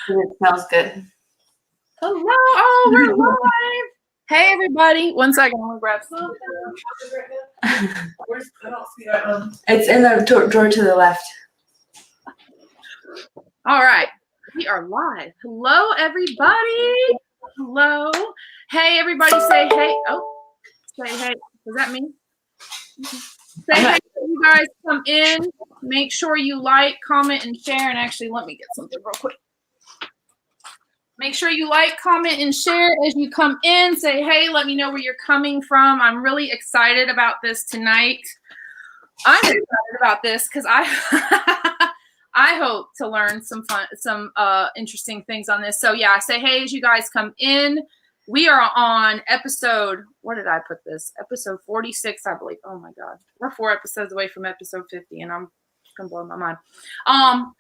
It smells good. Hello. Oh, we're live. Hey, everybody. 1 second. I'm going to grab something. I don't see that one. It's in the drawer to the left. All right. We are live. Hello, everybody. Hello. Hey, everybody. Say hey. Oh, say hey. Was that me? Say hey. You guys come in. Make sure you like, comment, and share. And actually, let me get something real quick. Make sure you like, comment, and share as you come in. Say hey. Let me know where you're coming from. I'm really excited about this tonight. I'm excited about this because I hope to learn some interesting things on this. So yeah, say hey as you guys come in. We are on episode, where did I put this? Episode 46, I believe. Oh my God. We're 4 episodes away from episode 50 and I'm going to blow my mind.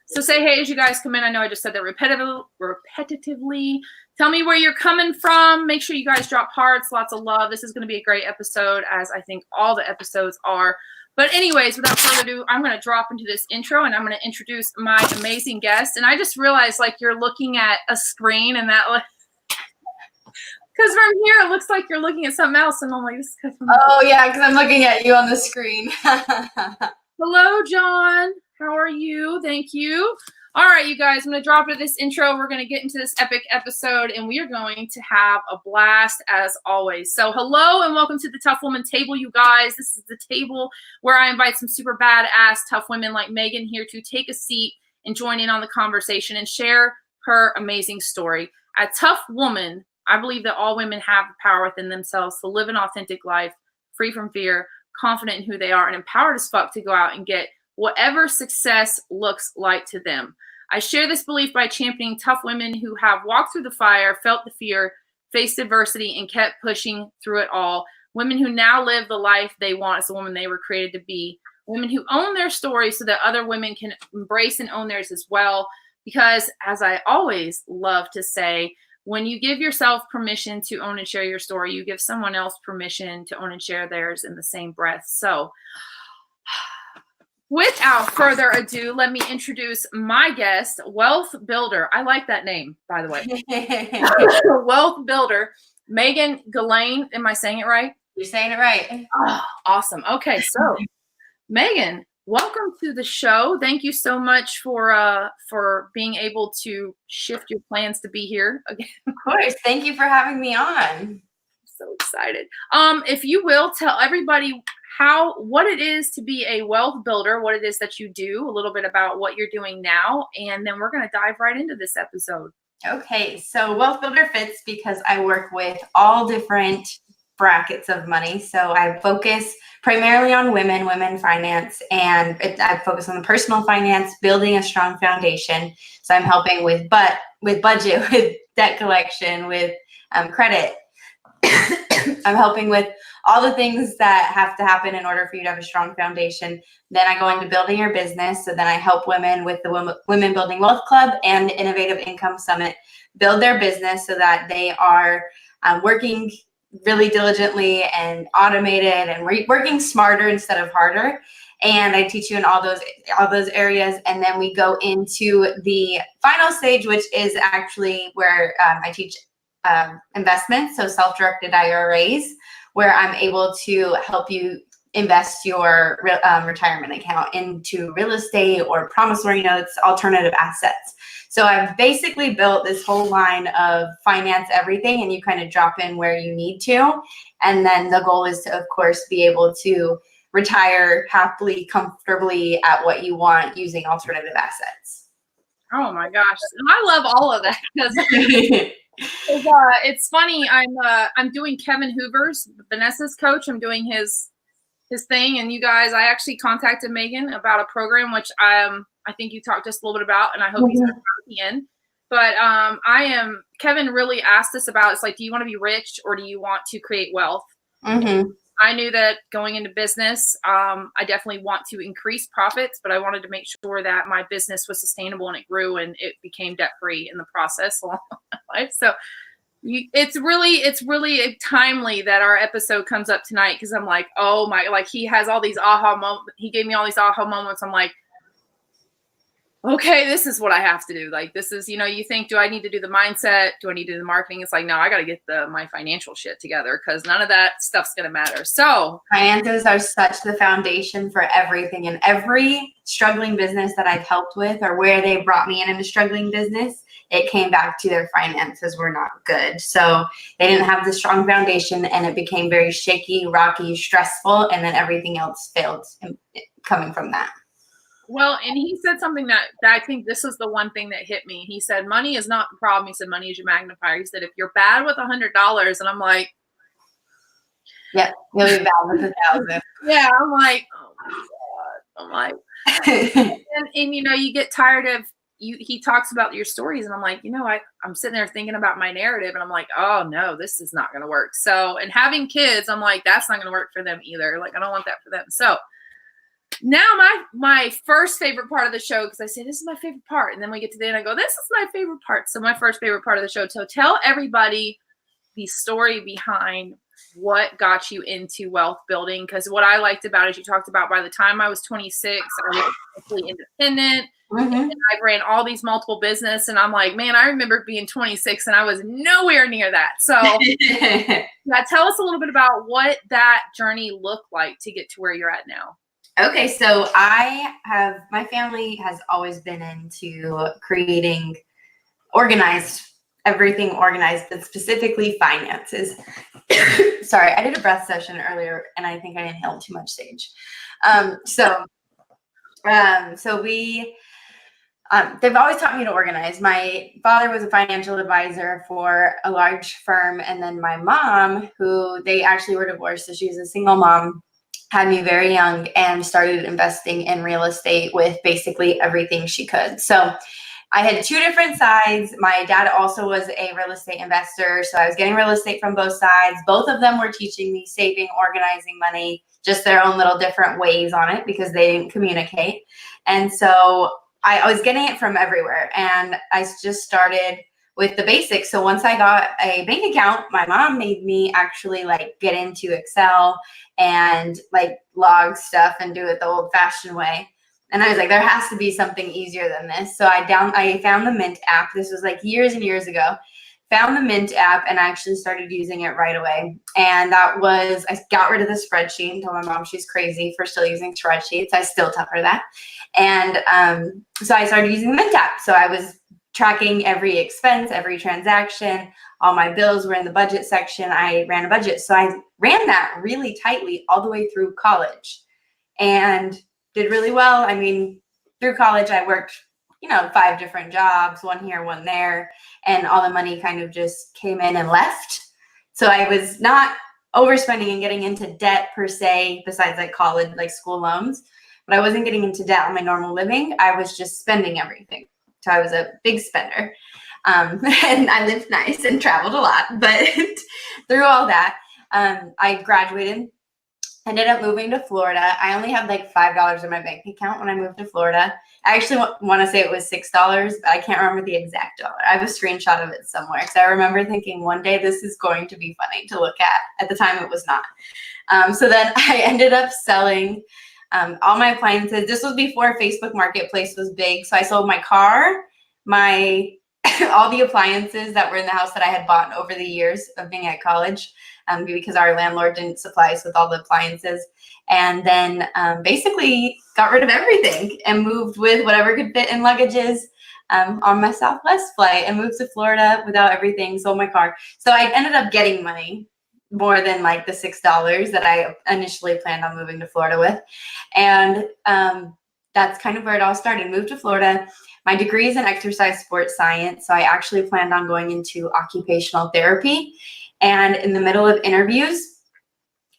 So say hey as you guys come in. I know I just said that repetitively. Tell me where you're coming from. Make sure you guys drop hearts. Lots of love. This is going to be a great episode, as I think all the episodes are. But anyways, without further ado, I'm going to drop into this intro and I'm going to introduce my amazing guest. And I just realized like you're looking at a screen and that because from here it looks like you're looking at something else. And I'm like, this is oh yeah, because I'm looking at you on the screen. Hello, John. How are you? Thank you. All right, you guys, I'm going to drop into this intro. We're going to get into this epic episode, and we are going to have a blast as always. So hello and welcome to the Tough Woman Table, you guys. This is the table where I invite some super badass tough women like Megan here to take a seat and join in on the conversation and share her amazing story. A tough woman, I believe that all women have the power within themselves to live an authentic life, free from fear, confident in who they are, and empowered as fuck to go out and get whatever success looks like to them. I share this belief by championing tough women who have walked through the fire, felt the fear, faced adversity, and kept pushing through it all. Women who now live the life they want as the woman they were created to be. Women who own their story so that other women can embrace and own theirs as well. Because as I always love to say, when you give yourself permission to own and share your story, you give someone else permission to own and share theirs in the same breath. So without further ado, let me introduce my guest, Wealth Builder. I like that name, by the way. Wealth Builder, Megan Galane. Am I saying it right? You're saying it right. Oh, awesome. Okay, so Megan, welcome to the show. Thank you so much for being able to shift your plans to be here again. Of course. Thank you for having me on. I'm so excited. If you will tell everybody what it is to be a wealth builder, what it is that you do, a little bit about what you're doing now, and then we're going to dive right into this episode. Okay, so Wealth Builder fits because I work with all different brackets of money. So I focus primarily on women finance, and I focus on the personal finance, building a strong foundation. So I'm helping with budget, with debt collection, with credit. I'm helping with all the things that have to happen in order for you to have a strong foundation. Then I go into building your business. So then I help women with the Women Building Wealth Club and Innovative Income Summit build their business so that they are working really diligently and automated and working smarter instead of harder. And I teach you in all those areas. And then we go into the final stage, which is actually where I teach investments, so self-directed IRAs, where I'm able to help you invest your retirement account into real estate or promissory notes, alternative assets. So I've basically built this whole line of finance everything, and you kind of drop in where you need to. And then the goal is to, of course, be able to retire happily, comfortably at what you want using alternative assets. Oh my gosh. And I love all of that because it's funny. I'm doing Kevin Hoover's, Vanessa's coach. I'm doing his thing. And you guys, I actually contacted Megan about a program, which I think you talked just a little bit about, and I hope he's at the end. But Kevin really asked us about, it's like, do you want to be rich or do you want to create wealth? Mm-hmm. I knew that going into business, I definitely want to increase profits, but I wanted to make sure that my business was sustainable and it grew and it became debt-free in the process along my life. So it's really timely that our episode comes up tonight, because I'm like, oh my, like he has all these aha moments. He gave me all these aha moments. I'm like, okay, this is what I have to do. Like, this is, you think, do I need to do the mindset? Do I need to do the marketing? It's like, no, I got to get my financial shit together because none of that stuff's going to matter. So finances are such the foundation for everything. And every struggling business that I've helped with, or where they brought me in a struggling business, it came back to their finances were not good. So they didn't have the strong foundation, and it became very shaky, rocky, stressful, and then everything else failed coming from that. well, and he said something that I think this is the one thing that hit me. He said, money is not the problem. He said, money is your magnifier. He said, if you're bad with $100, and I'm like, yeah, you'll be bad with 1,000. Yeah, I'm like, oh my God. I'm like, and you get tired of he talks about your stories, and I'm like, I'm sitting there thinking about my narrative, and I'm like, oh no, this is not going to work. So, and having kids, I'm like, that's not going to work for them either. Like, I don't want that for them. So now my first favorite part of the show, because I say this is my favorite part, and then we get to the end, I go, this is my favorite part. So my first favorite part of the show. So tell everybody the story behind what got you into wealth building. Because what I liked about it, you talked about by the time I was 26, I was completely independent. Mm-hmm. And I ran all these multiple business, and I'm like, man, I remember being 26 and I was nowhere near that. So tell us a little bit about what that journey looked like to get to where you're at now. Okay, so my family has always been into creating everything organized, but specifically finances. Sorry, I did a breath session earlier, and I think I inhaled too much sage. So they've always taught me to organize. My father was a financial advisor for a large firm, and then my mom, who they actually were divorced, so she was a single mom, had me very young and started investing in real estate with basically everything she could. So I had two different sides. My dad also was a real estate investor, so I was getting real estate from both sides. Both of them were teaching me saving, organizing money, just their own little different ways on it because they didn't communicate. And so I was getting it from everywhere, and I just started with the basics. So once I got a bank account, my mom made me actually get into Excel and log stuff and do it the old fashioned way. And I was like, there has to be something easier than this. So I found the Mint app. This was years and years ago. Found the Mint app and actually started using it right away. And I got rid of the spreadsheet and told my mom she's crazy for still using spreadsheets. I still tell her that. And so I started using the Mint app. So I was tracking every expense, every transaction. All my bills were in the budget section. I ran a budget. So I ran that really tightly all the way through college and did really well. I mean, through college, I worked, 5 different jobs, one here, one there, and all the money kind of just came in and left. So I was not overspending and getting into debt per se, besides college, school loans, but I wasn't getting into debt on my normal living. I was just spending everything. So I was a big spender, and I lived nice and traveled a lot. But through all that, I graduated, ended up moving to Florida. I only had $5 in my bank account when I moved to Florida. I actually want to say it was $6, but I can't remember the exact dollar. I have a screenshot of it somewhere because I remember thinking one day this is going to be funny to look at. At the time, it was not. So then I ended up selling all my appliances. This was before Facebook Marketplace was big. So I sold my car, all the appliances that were in the house that I had bought over the years of being at college, because our landlord didn't supply us with all the appliances. And then basically got rid of everything and moved with whatever could fit in luggages on my Southwest flight and moved to Florida without everything, sold my car. So I ended up getting money more than the $6 that I initially planned on moving to Florida with. And that's kind of where it all started. Moved to Florida. My degree is in exercise sports science. So I actually planned on going into occupational therapy. And in the middle of interviews,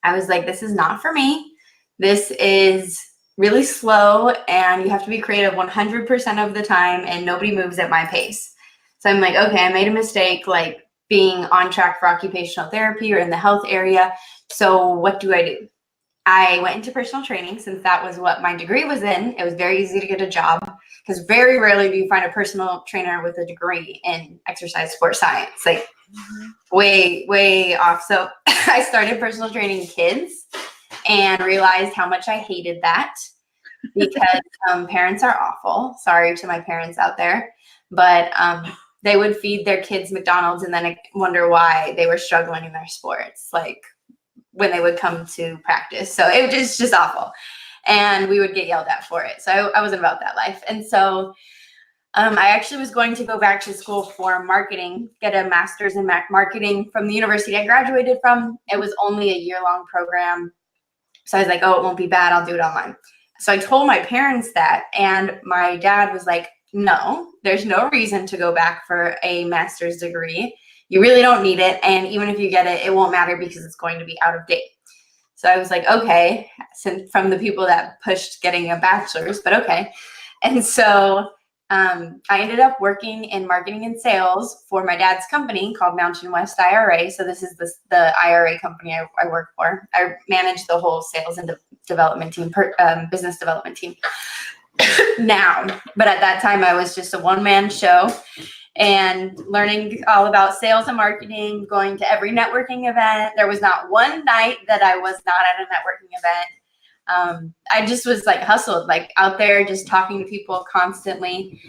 I was like, this is not for me. This is really slow and you have to be creative 100% of the time and nobody moves at my pace. So I'm like, okay, I made a mistake being on track for occupational therapy or in the health area. So what do I do? I went into personal training since that was what my degree was in. It was very easy to get a job because very rarely do you find a personal trainer with a degree in exercise sports science, way, way off. So I started personal training kids and realized how much I hated that. because parents are awful. Sorry to my parents out there, but they would feed their kids McDonald's and then wonder why they were struggling in their sports, like when they would come to practice. So it was just awful. And we would get yelled at for it. So I wasn't about that life. And so I actually was going to go back to school for marketing, get a master's in marketing from the university I graduated from. It was only a year-long program. So I was like, oh, it won't be bad. I'll do it online. So I told my parents that, and my dad was like, no, there's no reason to go back for a master's degree. You really don't need it. And even if you get it, it won't matter because it's going to be out of date. So I was like, okay, from the people that pushed getting a bachelor's, but okay. And so I ended up working in marketing and sales for my dad's company called Mountain West IRA. So this is the IRA company I work for. I manage the whole sales and development team, business development team now. But at that time, I was just a one-man show and learning all about sales and marketing, going to every networking event. There was not one night that I was not at a networking event. I just was like hustled, like out there, just talking to people constantly,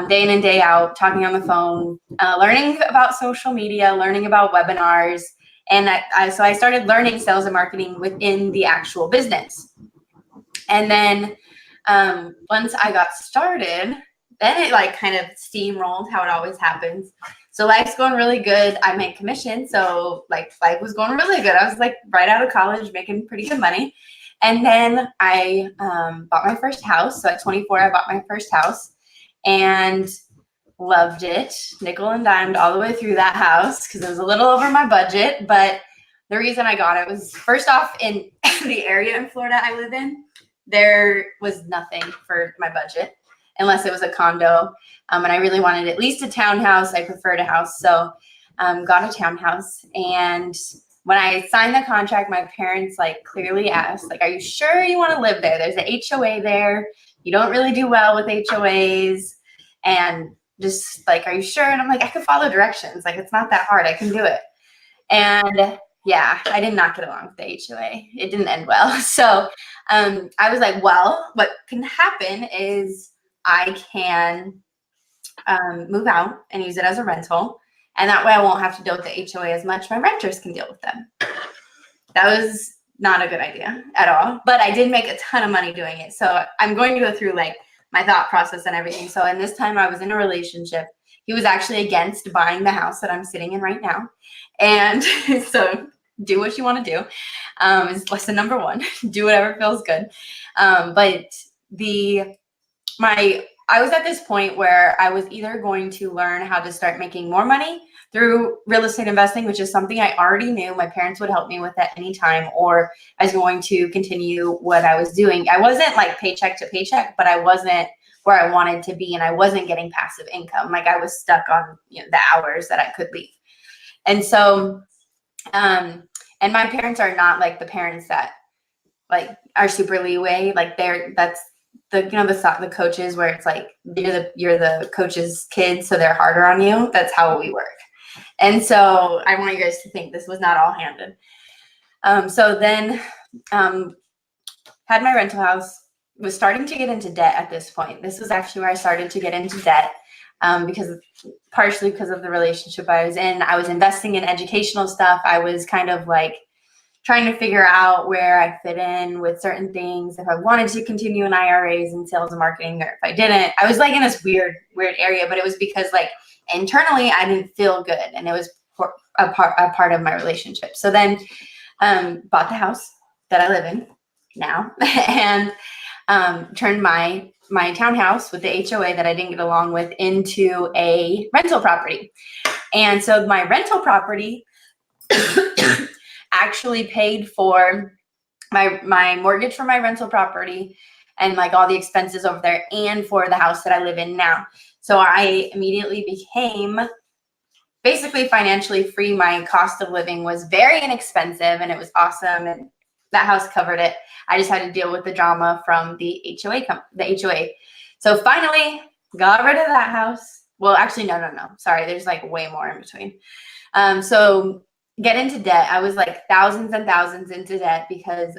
day in and day out, talking on the phone, learning about social media, learning about webinars. And so I started learning sales and marketing within the actual business. And then once I got started, then it like kind of steamrolled, how it always happens. So life's going really good. I make commission. So like life was going really good. I was like right out of college, making pretty good money. And then I bought my first house. So at 24, I bought my first house and loved it. Nickel and dimed all the way through that house because it was a little over my budget. But the reason I got it was, first off, in the area in Florida I live in, there was nothing for my budget unless it was a condo. And I really wanted at least a townhouse. I preferred a house. So got a townhouse. And when I signed the contract, my parents like clearly asked, like, are you sure you want to live there? There's an HOA there. You don't really do well with HOAs. And just like, are you sure? And I'm like, I can follow directions. Like, it's not that hard. I can do it. And yeah, I did not get along with the HOA. It didn't end well. So I was like, well, what can happen is I can move out and use it as a rental. And that way I won't have to deal with the HOA as much. My renters can deal with them. That was not a good idea at all. But I did make a ton of money doing it. So I'm going to go through like my thought process and everything. So in this time I was in a relationship. He was actually against buying the house that I'm sitting in right now. And so do what you want to do. Is lesson number one. Do whatever feels good. But I was at this point where I was either going to learn how to start making more money through real estate investing, which is something I already knew. My parents would help me with at any time, or I was going to continue what I was doing. I wasn't like paycheck to paycheck, but I wasn't where I wanted to be, and I wasn't getting passive income. Like I was stuck on the hours that I could leave. And so, and my parents are not like the parents that like are super leeway. Like that's the coaches where it's like you're the coach's kid, so they're harder on you. That's how we work. And so I want you guys to think this was not all handed. So then had my rental house, was starting to get into debt at this point. This was actually where I started to get into debt partially because of the relationship I was in. I was investing in educational stuff. I was kind of like trying to figure out where I fit in with certain things, if I wanted to continue in IRAs and sales and marketing, or if I didn't. I was like in this weird area, but it was because like internally I didn't feel good, and it was a part of my relationship. So then bought the house that I live in now and turned my townhouse with the HOA that I didn't get along with into a rental property. And so my rental property actually paid for my mortgage for my rental property and like all the expenses over there, and for the house that I live in now. So I immediately became basically financially free. My cost of living was very inexpensive and it was awesome, and that house covered it. I just had to deal with the drama from the HOA. So finally got rid of that house. Well, actually, no. Sorry, there's like way more in between. So get into debt. I was like thousands and thousands into debt because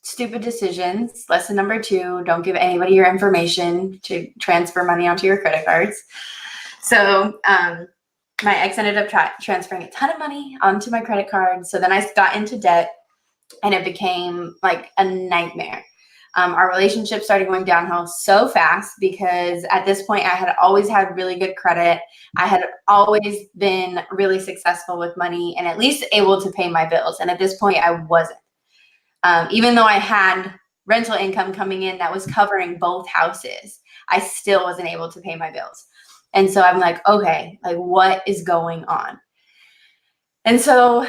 stupid decisions. Lesson number 2, don't give anybody your information to transfer money onto your credit cards. So my ex ended up transferring a ton of money onto my credit card. So then I got into debt and it became like a nightmare. Our relationship started going downhill so fast because at this point I had always had really good credit. I had always been really successful with money and at least able to pay my bills. And at this point I wasn't. Even though I had rental income coming in that was covering both houses, I still wasn't able to pay my bills. And so I'm like, okay, like what is going on? And so,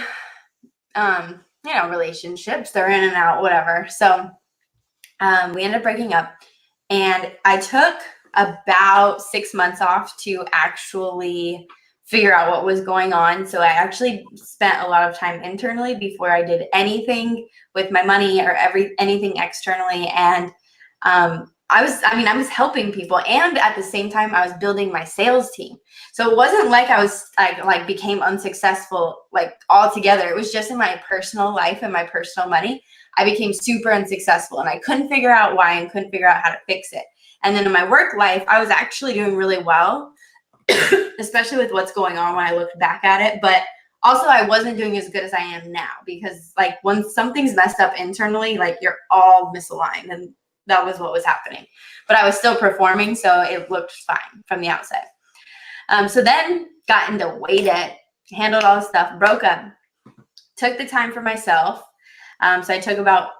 relationships, they're in and out, whatever. So we ended up breaking up and I took about 6 months off to actually figure out what was going on. So I actually spent a lot of time internally before I did anything with my money or anything externally. And I was helping people, and at the same time I was building my sales team. So it wasn't like I became unsuccessful like altogether. It was just in my personal life and my personal money. I became super unsuccessful and I couldn't figure out why and couldn't figure out how to fix it. And then in my work life, I was actually doing really well, especially with what's going on when I look back at it. But also I wasn't doing as good as I am now because like when something's messed up internally, like you're all misaligned, and that was what was happening. But I was still performing, so it looked fine from the outside. So then got into way debt, handled all the stuff, broke up, took the time for myself. So I took about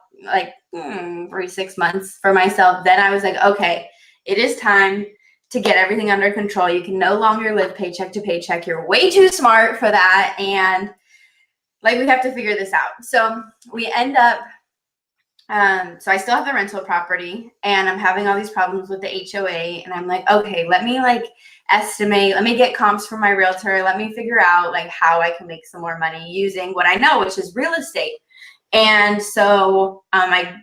6 months for myself. Then I was like, okay, it is time to get everything under control. You can no longer live paycheck to paycheck. You're way too smart for that. And like, we have to figure this out. So we end up, so I still have the rental property and I'm having all these problems with the HOA. And I'm like, okay, let me estimate, let me get comps from my realtor. Let me figure out like how I can make some more money using what I know, which is real estate. And so I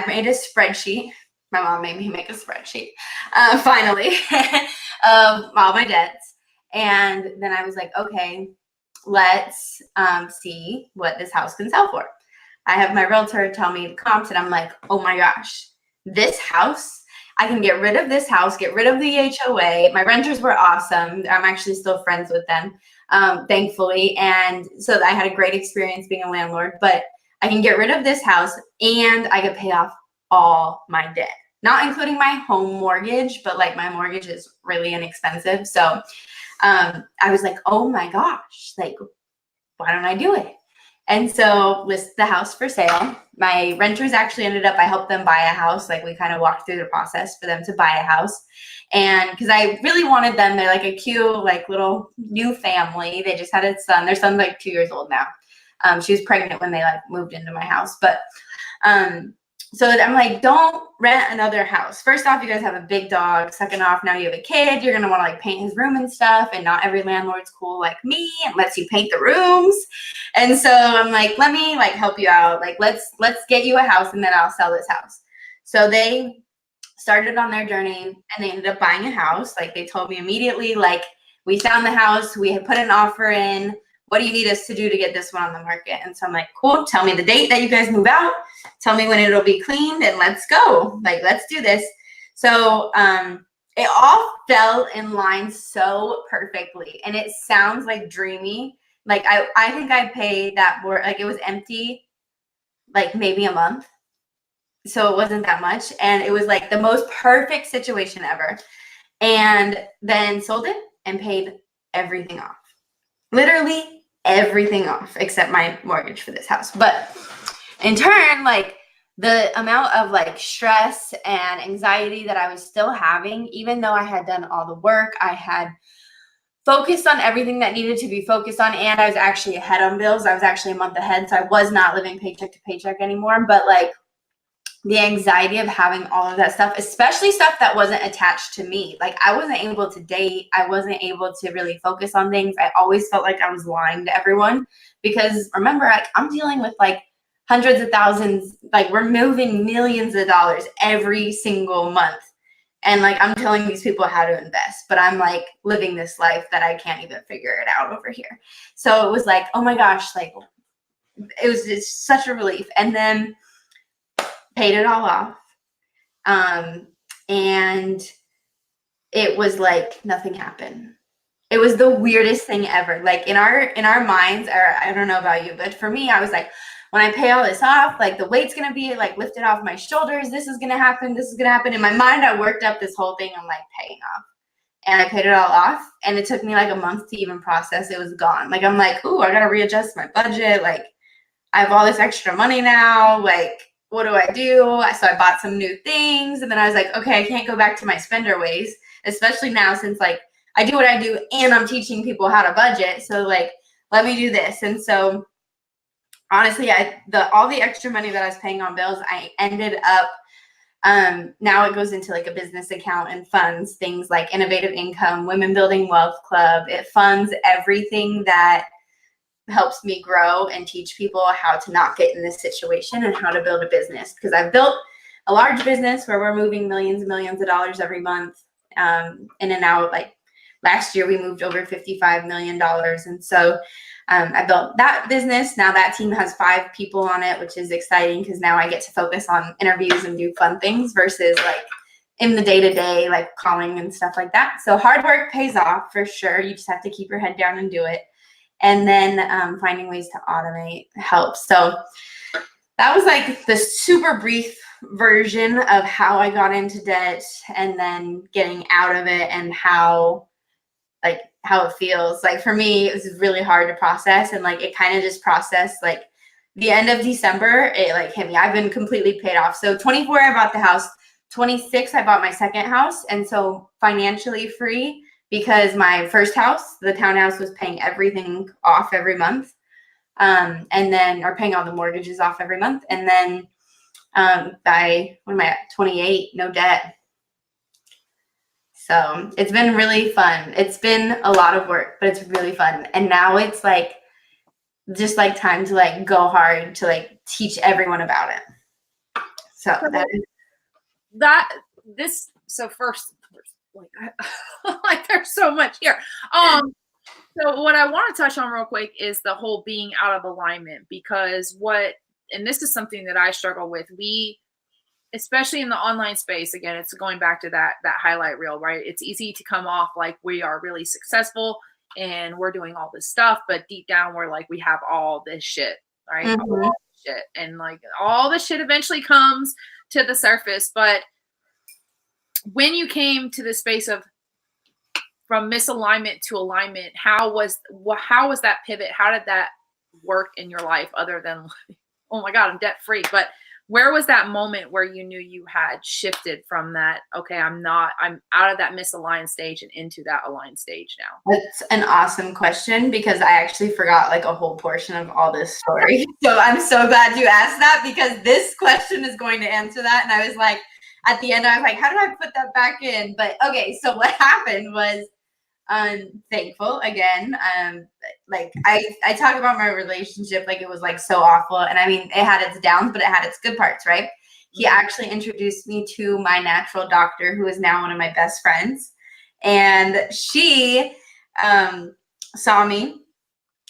made a spreadsheet. My mom made me make a spreadsheet, finally, of all my debts. And then I was like, okay, let's see what this house can sell for. I have my realtor tell me the comps and I'm like, oh my gosh, this house, I can get rid of this house, get rid of the HOA. My renters were awesome. I'm actually still friends with them, thankfully. And so I had a great experience being a landlord, but I can get rid of this house and I could pay off all my debt, not including my home mortgage, but like my mortgage is really inexpensive. So I was like, oh my gosh, like, why don't I do it? And so list the house for sale. My renters actually ended up, I helped them buy a house. Like we kind of walked through the process for them to buy a house. And because I really wanted them, they're like a cute, like little new family. They just had a son. Their son's like 2 years old now. She was pregnant when they moved into my house. But so I'm like, don't rent another house. First off, you guys have a big dog. Second off, now you have a kid. You're going to want to paint his room and stuff. And not every landlord's cool like me and lets you paint the rooms. And so I'm like, let me help you out. Like, let's get you a house and then I'll sell this house. So they started on their journey and they ended up buying a house. Like they told me immediately, like, we found the house. We had put an offer in. What do you need us to do to get this one on the market? And so I'm like, cool. Tell me the date that you guys move out. Tell me when it'll be cleaned and let's go. Like, let's do this. So it all fell in line so perfectly. And it sounds like dreamy. Like I think I paid that more, like it was empty, like maybe a month. So it wasn't that much. And it was like the most perfect situation ever. And then sold it and paid everything off. Literally everything off except my mortgage for this house. But in turn, like the amount of stress and anxiety that I was still having, even though I had done all the work, I had focused on everything that needed to be focused on, and I was actually ahead on bills. I was actually a month ahead, so I was not living paycheck to paycheck anymore. But the anxiety of having all of that stuff, especially stuff that wasn't attached to me. Like I wasn't able to date. I wasn't able to really focus on things. I always felt like I was lying to everyone because remember, I'm dealing with hundreds of thousands, we're moving millions of dollars every single month. And I'm telling these people how to invest, but I'm living this life that I can't even figure it out over here. So it was oh my gosh, it was just such a relief. And then paid it all off. And it was like nothing happened. It was the weirdest thing ever. Like in our minds, or I don't know about you, but for me, I was like, when I pay all this off, like the weight's gonna be like lifted off my shoulders. This is gonna happen. This is gonna happen. In my mind, I worked up this whole thing on like paying off, and I paid it all off. And it took me like a month to even process. It was gone. Like I'm like, ooh, I gotta readjust my budget. Like I have all this extra money now. Like what do I do? So I bought some new things, and then I was like, okay, I can't go back to my spender ways, especially now since like I do what I do and I'm teaching people how to budget. So like, let me do this. And so honestly, all the extra money that I was paying on bills, I ended up, now it goes into like a business account and funds things like Innovative Income, Women Building Wealth Club. It funds everything that helps me grow and teach people how to not get in this situation and how to build a business. Because I've built a large business where we're moving millions and millions of dollars every month. In and out, like last year we moved over $55 million. And so I built that business. Now that team has 5 people on it, which is exciting because now I get to focus on interviews and do fun things versus like in the day-to-day, like calling and stuff like that. So hard work pays off for sure. You just have to keep your head down and do it. And then finding ways to automate helps. So that was like the super brief version of how I got into debt and then getting out of it and how it feels. Like for me, it was really hard to process, and like it kind of just processed like the end of December, it like hit me. I've been completely paid off. So 24, I bought the house. 26, I bought my second house. And so financially free because my first house, the townhouse, was paying everything off every month. And then, or paying all the mortgages off every month. And then by, what am I at, 28, no debt. So it's been really fun. It's been a lot of work, but it's really fun. And now it's like, just like time to like go hard to like teach everyone about it. So first, like there's so much here. So what I want to touch on real quick is the whole being out of alignment, because and this is something that I struggle with. Especially in the online space, again, it's going back to that highlight reel, right? It's easy to come off like we are really successful and we're doing all this stuff, but deep down we're like, we have all this shit, right? Mm-hmm. All this shit. And like all this shit eventually comes to the surface. But when you came to the space of from misalignment to alignment, how was that pivot? How did that work in your life other than like, oh my God, I'm debt free? But where was that moment where you knew you had shifted from that, okay, I'm out of that misaligned stage and into that aligned stage now? That's an awesome question because I actually forgot like a whole portion of all this story. So I'm so glad you asked that because this question is going to answer that. And I was like, at the end, I was like, how do I put that back in? But okay, so what happened was thankful again. Like I talk about my relationship like it was like so awful, and I mean it had its downs, but it had its good parts, right? He actually introduced me to my natural doctor, who is now one of my best friends, and she saw me.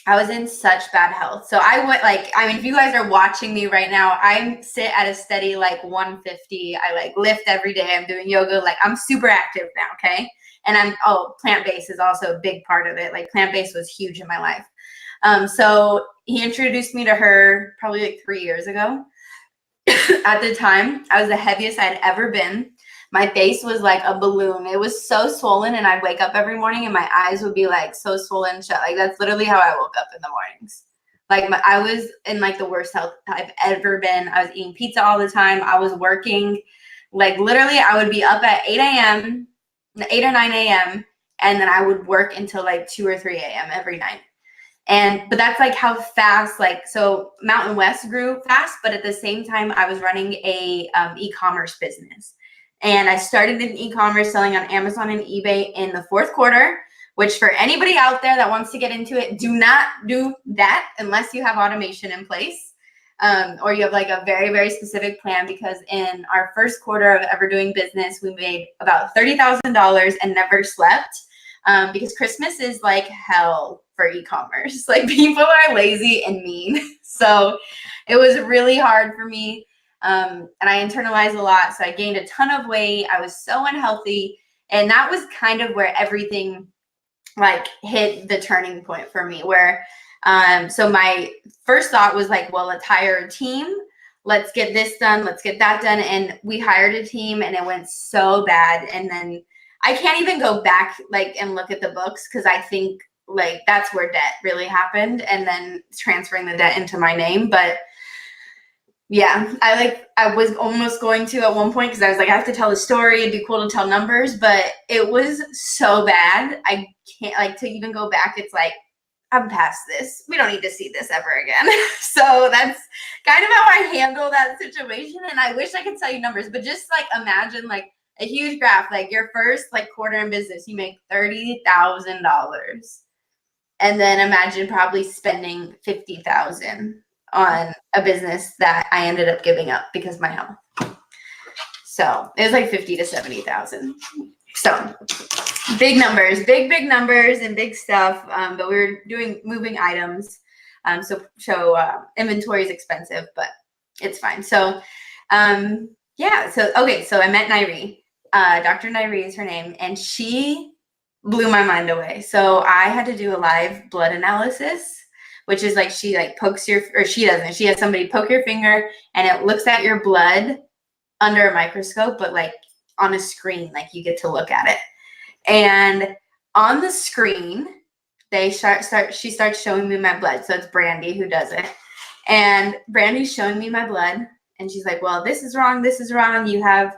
I was in such bad health, so I went like, I mean, if you guys are watching me right now, I sit at a steady like 150. I like lift every day. I'm doing yoga. Like I'm super active now. Okay. And plant-based is also a big part of it. Like plant-based was huge in my life. So he introduced me to her probably like 3 years ago. At the time, I was the heaviest I'd ever been. My face was like a balloon. It was so swollen, and I'd wake up every morning and my eyes would be like so swollen shut. Like that's literally how I woke up in the mornings. Like I was in like the worst health I've ever been. I was eating pizza all the time. I was working. Like literally I would be up at 8 or 9 a.m. and then I would work until like 2 or 3 a.m. every night. But that's like how fast, like, so Mountain West grew fast, but at the same time I was running a e-commerce business. And I started in e-commerce selling on Amazon and eBay in the 4th quarter, which for anybody out there that wants to get into it, do not do that unless you have automation in place. Or you have like a very, very specific plan, because in our 1st quarter of ever doing business, we made about $30,000 and never slept, because Christmas is like hell for e-commerce. Like people are lazy and mean. So it was really hard for me. And I internalized a lot. So I gained a ton of weight. I was so unhealthy. And that was kind of where everything like hit the turning point for me, where so my first thought was like, well, let's hire a team. Let's get this done. Let's get that done. And we hired a team and it went so bad. And then I can't even go back like and look at the books because I think like that's where debt really happened, and then transferring the debt into my name. But yeah, I was almost going to at one point because I was like, I have to tell the story. It'd be cool to tell numbers, but it was so bad. I can't like to even go back. It's like, I'm past this. We don't need to see this ever again. So that's kind of how I handle that situation. And I wish I could tell you numbers, but just like imagine like a huge graph, like your first like quarter in business, you make $30,000. And then imagine probably spending $50,000 on a business that I ended up giving up because of my health. So it was like 50 to 70,000. So big numbers, big numbers and big stuff. But we were doing moving items. So inventory is expensive, but it's fine. So yeah. So okay. So I met Nairi. Dr. Nairi is her name, and she blew my mind away. So I had to do a live blood analysis, which is like she like pokes your, or she doesn't. She has somebody poke your finger and it looks at your blood under a microscope, but like on a screen, like you get to look at it. And on the screen, she starts showing me my blood. So it's Brandy who does it. And Brandy's showing me my blood. And she's like, well, this is wrong. This is wrong. You have,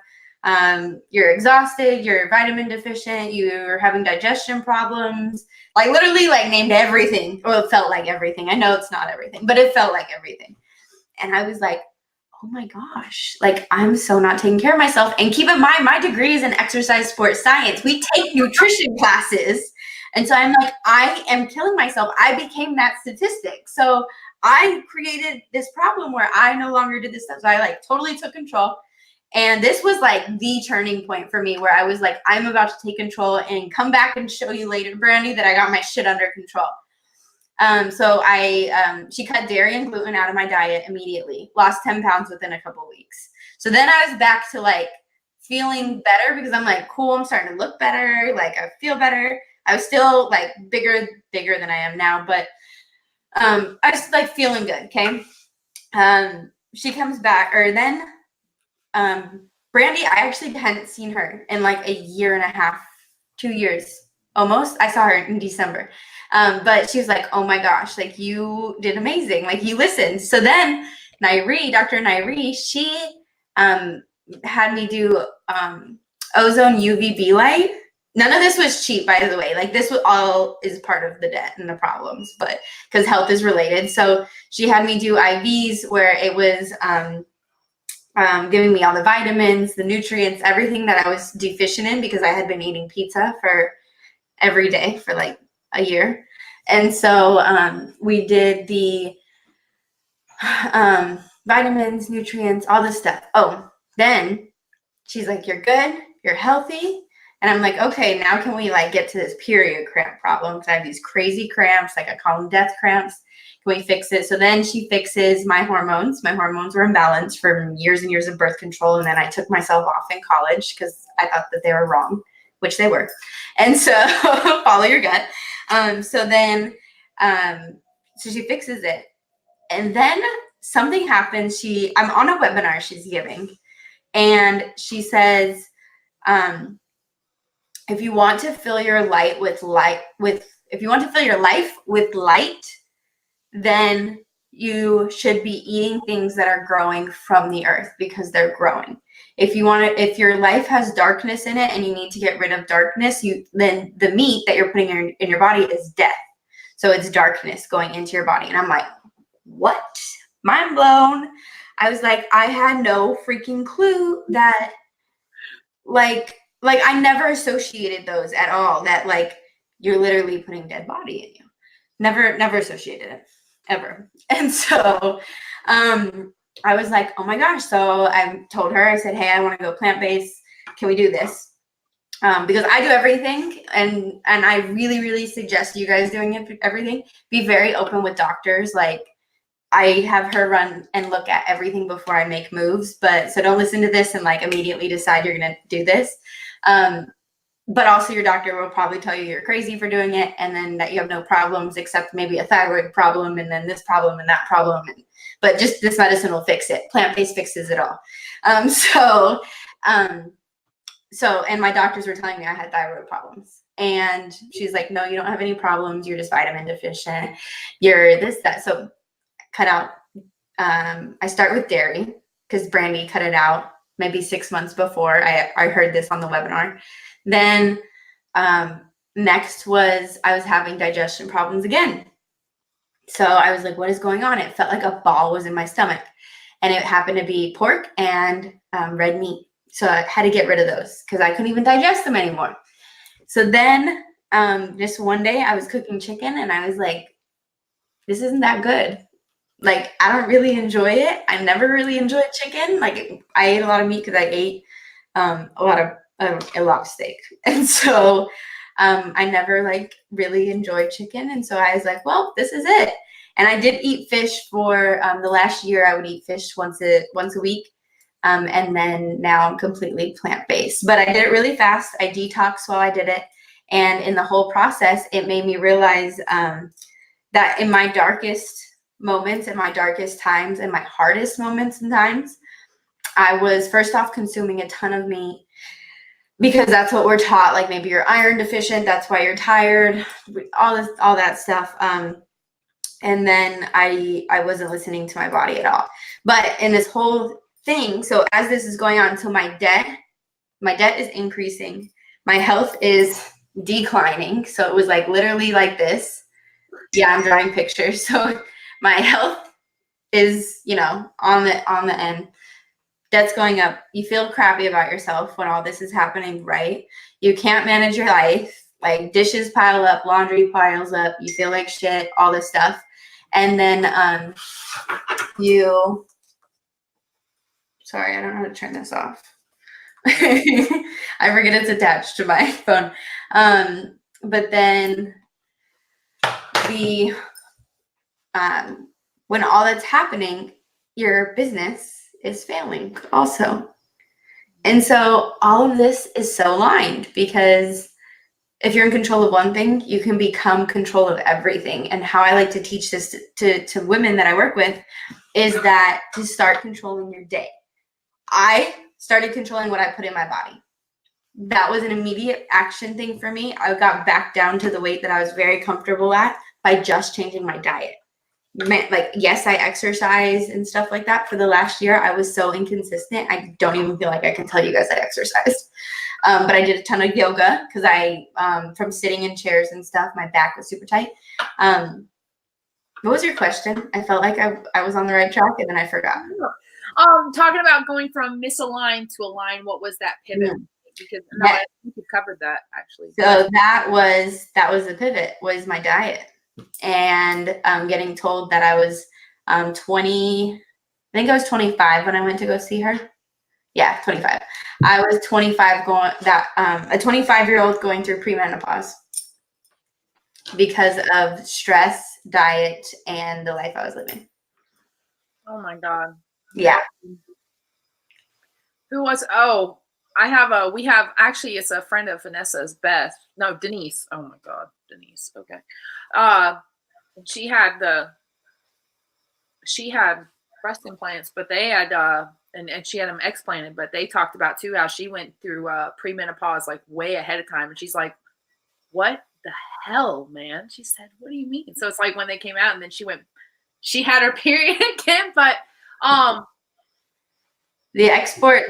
you're exhausted. You're vitamin deficient. You're having digestion problems. Like literally like named everything. Or it felt like everything. I know it's not everything, but it felt like everything. And I was like, oh my gosh, like I'm so not taking care of myself. And keep in mind, my degree is in exercise sports science. We take nutrition classes. And so I'm like, I am killing myself. I became that statistic. So I created this problem where I no longer did this stuff. So I like totally took control. And this was like the turning point for me where I was like, I'm about to take control and come back and show you later, Brandy, that I got my shit under control. So she cut dairy and gluten out of my diet immediately, lost 10 pounds within a couple of weeks. So then I was back to like feeling better because I'm like, cool, I'm starting to look better. Like I feel better. I was still like bigger than I am now, but I was like feeling good. Okay. She comes back, or then Brandy, I actually hadn't seen her in like a year and a half, 2 years almost. I saw her in December. But she was like, oh my gosh, like you did amazing. Like you listened. So then Dr. Nairi, she had me do ozone UVB light. None of this was cheap, by the way. Like this was all is part of the debt and the problems, but because health is related. So she had me do IVs where it was giving me all the vitamins, the nutrients, everything that I was deficient in because I had been eating pizza for every day for like a year. And so we did the vitamins, nutrients, all this stuff. Oh, then she's like, you're good, you're healthy. And I'm like, okay, now can we like get to this period cramp problem? Because I have these crazy cramps, like I call them death cramps. Can we fix it? So then she fixes my hormones. My hormones were imbalanced from years and years of birth control. And then I took myself off in college because I thought that they were wrong, which they were. And so follow your gut. So then, so she fixes it. And then something happens. I'm on a webinar she's giving. And she says, if you want to fill your life with light, then you should be eating things that are growing from the earth because they're growing. If your life has darkness in it and you need to get rid of darkness, then the meat that you're putting in your body is death. So it's darkness going into your body. And I'm like, what? Mind blown. I was like, I had no freaking clue that like I never associated those at all, that like you're literally putting dead body in you. Never associated it ever. And so I was like, oh my gosh. So I told her, I said, hey, I want to go plant-based. Can we do this? Because I do everything. And I really, really suggest you guys doing everything. Be very open with doctors. Like I have her run and look at everything before I make moves. So don't listen to this and like immediately decide you're going to do this. But also your doctor will probably tell you you're crazy for doing it, and then that you have no problems except maybe a thyroid problem, and then this problem and that problem. But just this medicine will fix it. Plant-based fixes it all. And my doctors were telling me I had thyroid problems. And she's like, no, you don't have any problems. You're just vitamin deficient. You're this, that. So cut out. I start with dairy because Brandy cut it out maybe 6 months before I heard this on the webinar. Then next was I was having digestion problems again. So I was like, what is going on? It felt like a ball was in my stomach, and it happened to be pork and red meat. So I had to get rid of those because I couldn't even digest them anymore. So then just one day I was cooking chicken and I was like, this isn't that good. Like, I don't really enjoy it. I never really enjoyed chicken. Like, I ate a lot of meat because I ate a lot of steak. And so I never like really enjoyed chicken. And so I was like, well, this is it. And I did eat fish for the last year. I would eat fish once a week. And then now I'm completely plant-based. But I did it really fast. I detoxed while I did it. And in the whole process, it made me realize that in my darkest moments, in my darkest times, in my hardest moments and times, I was first off consuming a ton of meat because that's what we're taught. Like maybe you're iron deficient, that's why you're tired, all that stuff. And then I wasn't listening to my body at all. But in this whole thing, so as this is going on, so my debt is increasing, my health is declining. So it was like literally like this. Yeah, I'm drawing pictures. So my health is, on the end. Debt's going up. You feel crappy about yourself when all this is happening, right? You can't manage your life. Like dishes pile up, laundry piles up. You feel like shit, all this stuff. And then sorry, I don't know how to turn this off. I forget it's attached to my phone. But then when all that's happening, your business is failing also. And so all of this is so aligned because if you're in control of one thing, you can become control of everything. And how I like to teach this to women that I work with is that to start controlling your day. I started controlling what I put in my body. That was an immediate action thing for me. I got back down to the weight that I was very comfortable at by just changing my diet. Like, yes, I exercise and stuff like that. For the last year, I was so inconsistent. I don't even feel like I can tell you guys I exercised. But I did a ton of yoga because from sitting in chairs and stuff, my back was super tight. What was your question? I felt like I was on the right track and then I forgot. Talking about going from misaligned to aligned, what was that pivot? Yeah. Because I think you covered that actually. So that was the pivot, was my diet. And getting told that I was 20, I think I was 25 when I went to go see her. Yeah, 25. I was 25 a 25-year-old going through premenopause because of stress, diet, and the life I was living. Oh my God. Yeah. Who was, we have actually, it's a friend of Vanessa's, Denise. Oh my God, Denise. Okay. She had breast implants, but they had, and she had them explanted, but they talked about too, how she went through premenopause like way ahead of time. And she's like, what the hell, man? She said, what do you mean? So it's like when they came out and then she had her period again, but, the export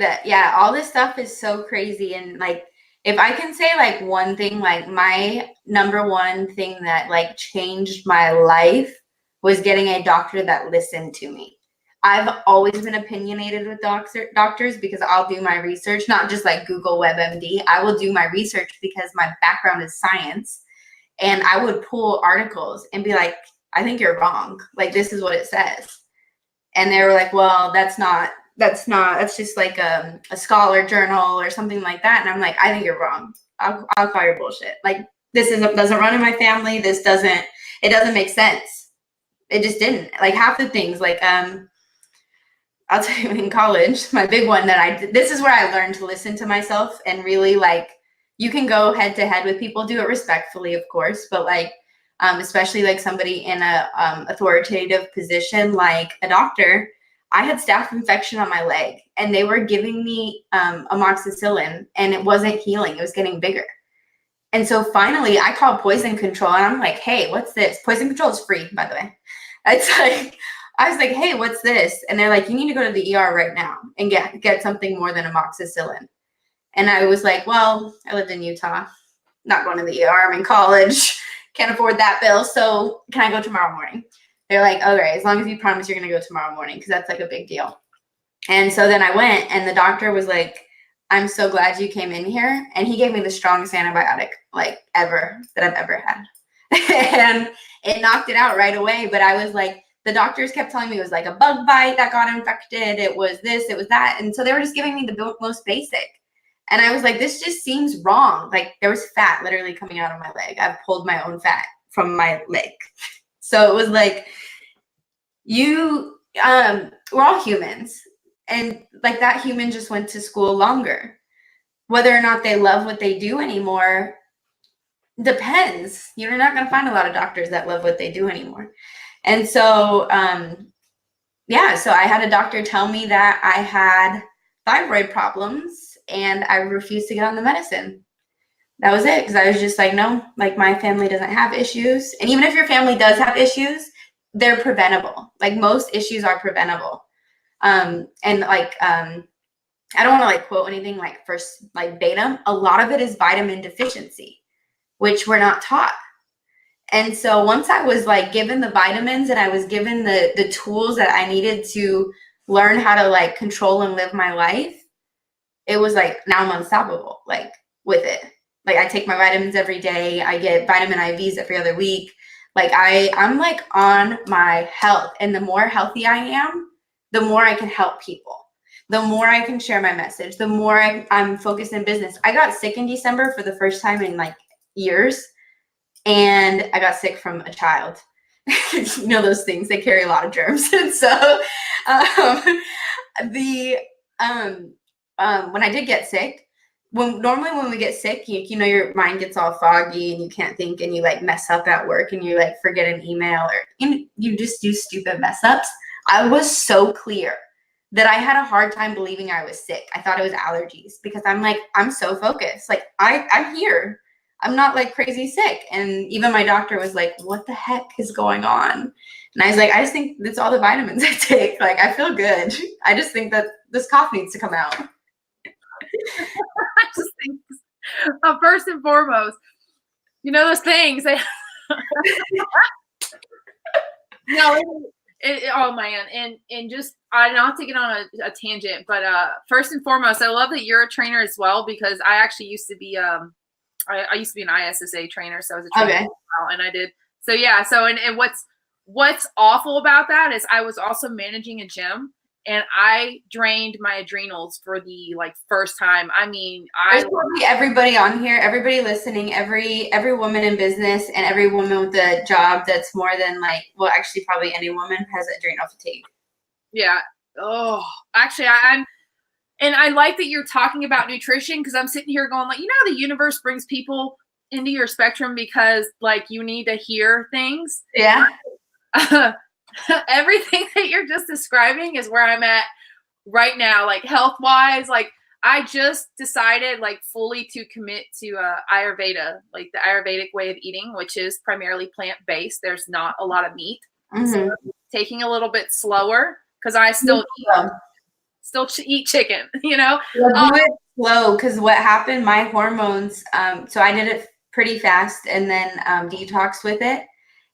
all this stuff is so crazy. And like, if I can say like one thing, like my number one thing that like changed my life was getting a doctor that listened to me. I've always been opinionated with doctors because I'll do my research, not just like Google WebMD. I will do my research because my background is science. And I would pull articles and be like, I think you're wrong. Like, this is what it says. And they were like, well, that's just like a scholar journal or something like that. And I'm like, I think you're wrong. I'll call your bullshit. Like, this doesn't run in my family. It doesn't make sense. It just didn't. Like half the things, like I'll tell you, in college, my big one that I did, this is where I learned to listen to myself and really like, you can go head to head with people, do it respectfully, of course, but like, especially like somebody in a authoritative position, like a doctor, I had staph infection on my leg and they were giving me amoxicillin and it wasn't healing. It was getting bigger. And so finally I called poison control and I'm like, hey, what's this? Poison control is free, by the way. It's like, I was like, hey, what's this? And they're like, you need to go to the ER right now and get something more than amoxicillin. And I was like, well, I lived in Utah, not going to the ER. I'm in college, can't afford that bill. So can I go tomorrow morning? They're like, okay, as long as you promise you're going to go tomorrow morning, because that's like a big deal. And so then I went and the doctor was like, I'm so glad you came in here. And he gave me the strongest antibiotic like ever that I've ever had. And it knocked it out right away. But I was like, the doctors kept telling me it was like a bug bite that got infected. It was this, it was that. And so they were just giving me the most basic. And I was like, this just seems wrong. Like there was fat literally coming out of my leg. I've pulled my own fat from my leg. So it was like, we're all humans. And like that human just went to school longer. Whether or not they love what they do anymore depends. You're not going to find a lot of doctors that love what they do anymore. And so, yeah, so I had a doctor tell me that I had thyroid problems and I refused to get on the medicine. That was it. Because I was just like, no, like my family doesn't have issues. And even if your family does have issues, they're preventable. Like most issues are preventable. And like, I don't want to like quote anything like first, like Beta. A lot of it is vitamin deficiency, which we're not taught. And so once I was like given the vitamins and I was given the tools that I needed to learn how to like control and live my life, it was like, now I'm unstoppable, like with it. Like I take my vitamins every day. I get vitamin IVs every other week. Like I'm like on my health, and the more healthy I am, the more I can help people, the more I can share my message, the more I'm focused in business. I got sick in December for the first time in like years. And I got sick from a child. You know, those things, they carry a lot of germs. And so when I did get sick, normally when we get sick, you know, your mind gets all foggy and you can't think and you like mess up at work and you like forget an email or you just do stupid mess ups. I was so clear that I had a hard time believing I was sick. I thought it was allergies because I'm like, I'm so focused. Like I'm here. I'm not like crazy sick. And even my doctor was like, what the heck is going on? And I was like, I just think it's all the vitamins I take. Like, I feel good. I just think that this cough needs to come out. I just think, first and foremost, you know, those things. No, oh man. And just, not to get on a tangent, but first and foremost, I love that you're a trainer as well, because I actually used to be, I used to be an ISSA trainer, so I was a trainer Okay. and I did. So yeah, so and what's awful about that is I was also managing a gym and I drained my adrenals for the like first time. I mean, There's probably everybody on here, everybody listening, every woman in business and every woman with a job that's more than like, well, actually probably any woman has adrenal fatigue. Yeah. Oh, actually and I like that you're talking about nutrition, because I'm sitting here going like, you know how the universe brings people into your spectrum because like you need to hear things? Yeah. Everything that you're just describing is where I'm at right now, like health-wise. Like I just decided like fully to commit to Ayurveda, like the Ayurvedic way of eating, which is primarily plant-based. There's not a lot of meat. Mm-hmm. So I'm taking a little bit slower because I still eat chicken, you know? Yeah, do it slow, because what happened, my hormones, so I did it pretty fast and then detoxed with it,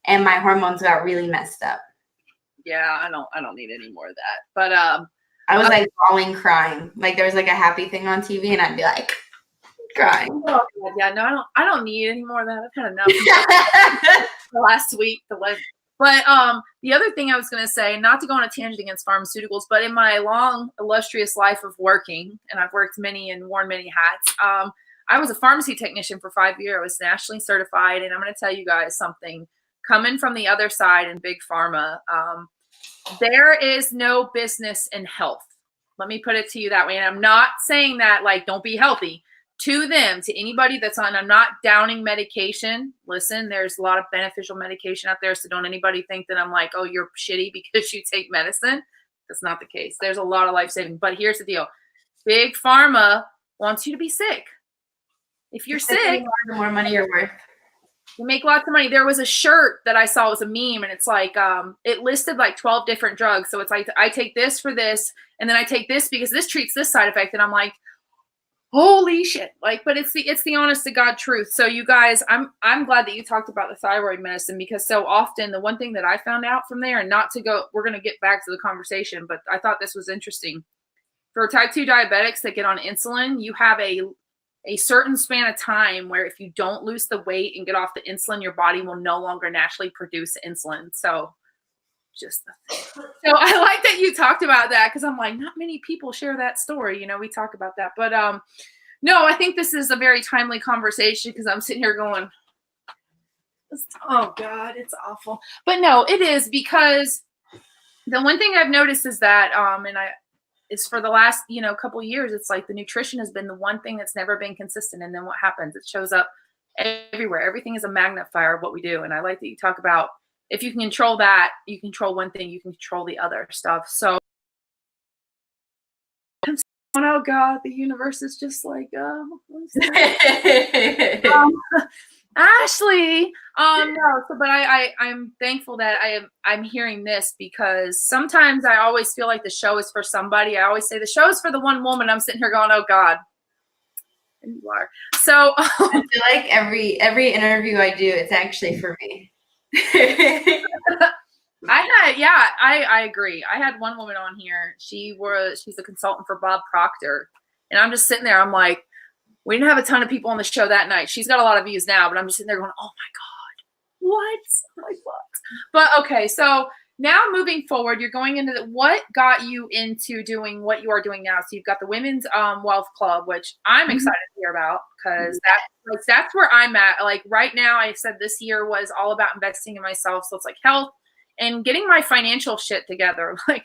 and my hormones got really messed up. Yeah, I don't need any more of that. But I was like bawling, crying. Like there was like a happy thing on TV and I'd be like crying. Oh, yeah, no, I don't need any more of that. I've had enough the last week. But the other thing I was going to say, not to go on a tangent against pharmaceuticals, but in my long, illustrious life of working, and I've worked many and worn many hats, I was a pharmacy technician for 5 years. I was nationally certified, and I'm going to tell you guys something coming from the other side in big pharma, there is no business in health. Let me put it to you that way. And I'm not saying that like, don't be healthy. To them, to anybody that's on, I'm not downing medication. Listen, there's a lot of beneficial medication out there. So don't anybody think that I'm like, oh, you're shitty because you take medicine. That's not the case. There's a lot of life-saving. But here's the deal. Big pharma wants you to be sick. If you're sick, the more money you're worth. You make lots of money. There was a shirt that I saw, it was a meme, and it's like it listed like 12 different drugs. So it's like, I take this for this, and then I take this because this treats this side effect. And I'm like, holy shit. Like, but it's the honest to God truth. So you guys, I'm glad that you talked about the thyroid medicine, because so often the one thing that I found out from there, and not to go, we're going to get back to the conversation, but I thought this was interesting. For type 2 diabetics that get on insulin, you have a certain span of time where if you don't lose the weight and get off the insulin, your body will no longer naturally produce insulin. So I like that you talked about that, because I'm like, not many people share that story. You know, we talk about that, but no, I think this is a very timely conversation, because I'm sitting here going, oh God, it's awful. But no, it is, because the one thing I've noticed is that, is for the last, couple of years, it's like the nutrition has been the one thing that's never been consistent. And then what happens? It shows up everywhere. Everything is a magnifier of what we do. And I like that you talk about, if you can control that, you control one thing, you can control the other stuff. So, oh God, the universe is just like, Ashley, no, but I'm thankful that I'm hearing this, because sometimes I always feel like the show is for somebody. I always say the show is for the one woman. I'm sitting here going, oh God. And you are. So I feel like every interview I do, it's actually for me. I agree. I had one woman on here. She's a consultant for Bob Proctor. And I'm just sitting there. I'm like, we didn't have a ton of people on the show that night. She's got a lot of views now, but I'm just sitting there going, oh my God, what? Like what? But okay. So now moving forward, you're going into what got you into doing what you are doing now. So you've got the Women's Wealth Club, which I'm excited to hear about, because that's where I'm at. Like right now, I said this year was all about investing in myself. So it's like health and getting my financial shit together. Like,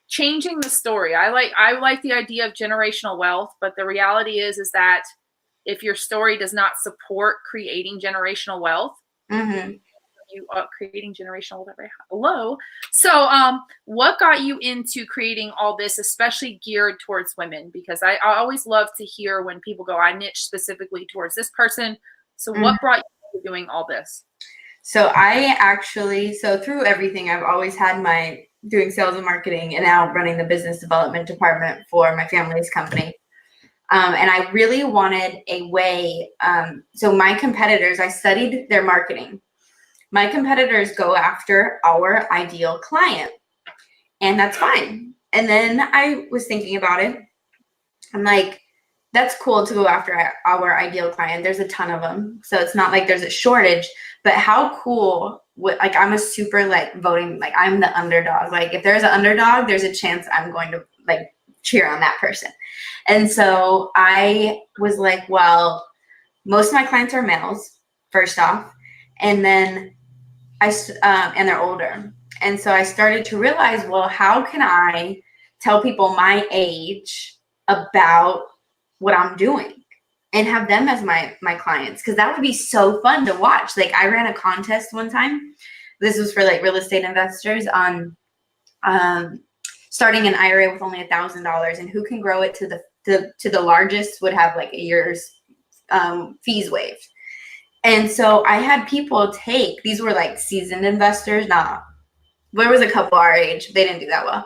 changing the story. I like the idea of generational wealth, but the reality is that if your story does not support creating generational wealth, you are creating generational wealth very low. So what got you into creating all this, especially geared towards women? Because I always love to hear when people go, I niche specifically towards this person. So what brought you to doing all this? So so through everything, I've always had doing sales and marketing, and now running the business development department for my family's company. And I really wanted a way. So my competitors, I studied their marketing. My competitors go after our ideal client, and that's fine. And then I was thinking about it. I'm like, that's cool to go after our ideal client. There's a ton of them. So it's not like there's a shortage, but how cool, I'm a super voting, I'm the underdog. Like if there's an underdog, there's a chance I'm going to cheer on that person. And so I was like, well, most of my clients are males, first off, and then and they're older. And so I started to realize, well, how can I tell people my age about what I'm doing and have them as my clients? Because that would be so fun to watch. I ran a contest one time. This was for real estate investors on starting an IRA with only $1,000, and who can grow it to the largest would have a year's fees waived. And so I had people these were seasoned investors. There was a couple our age. They didn't do that well.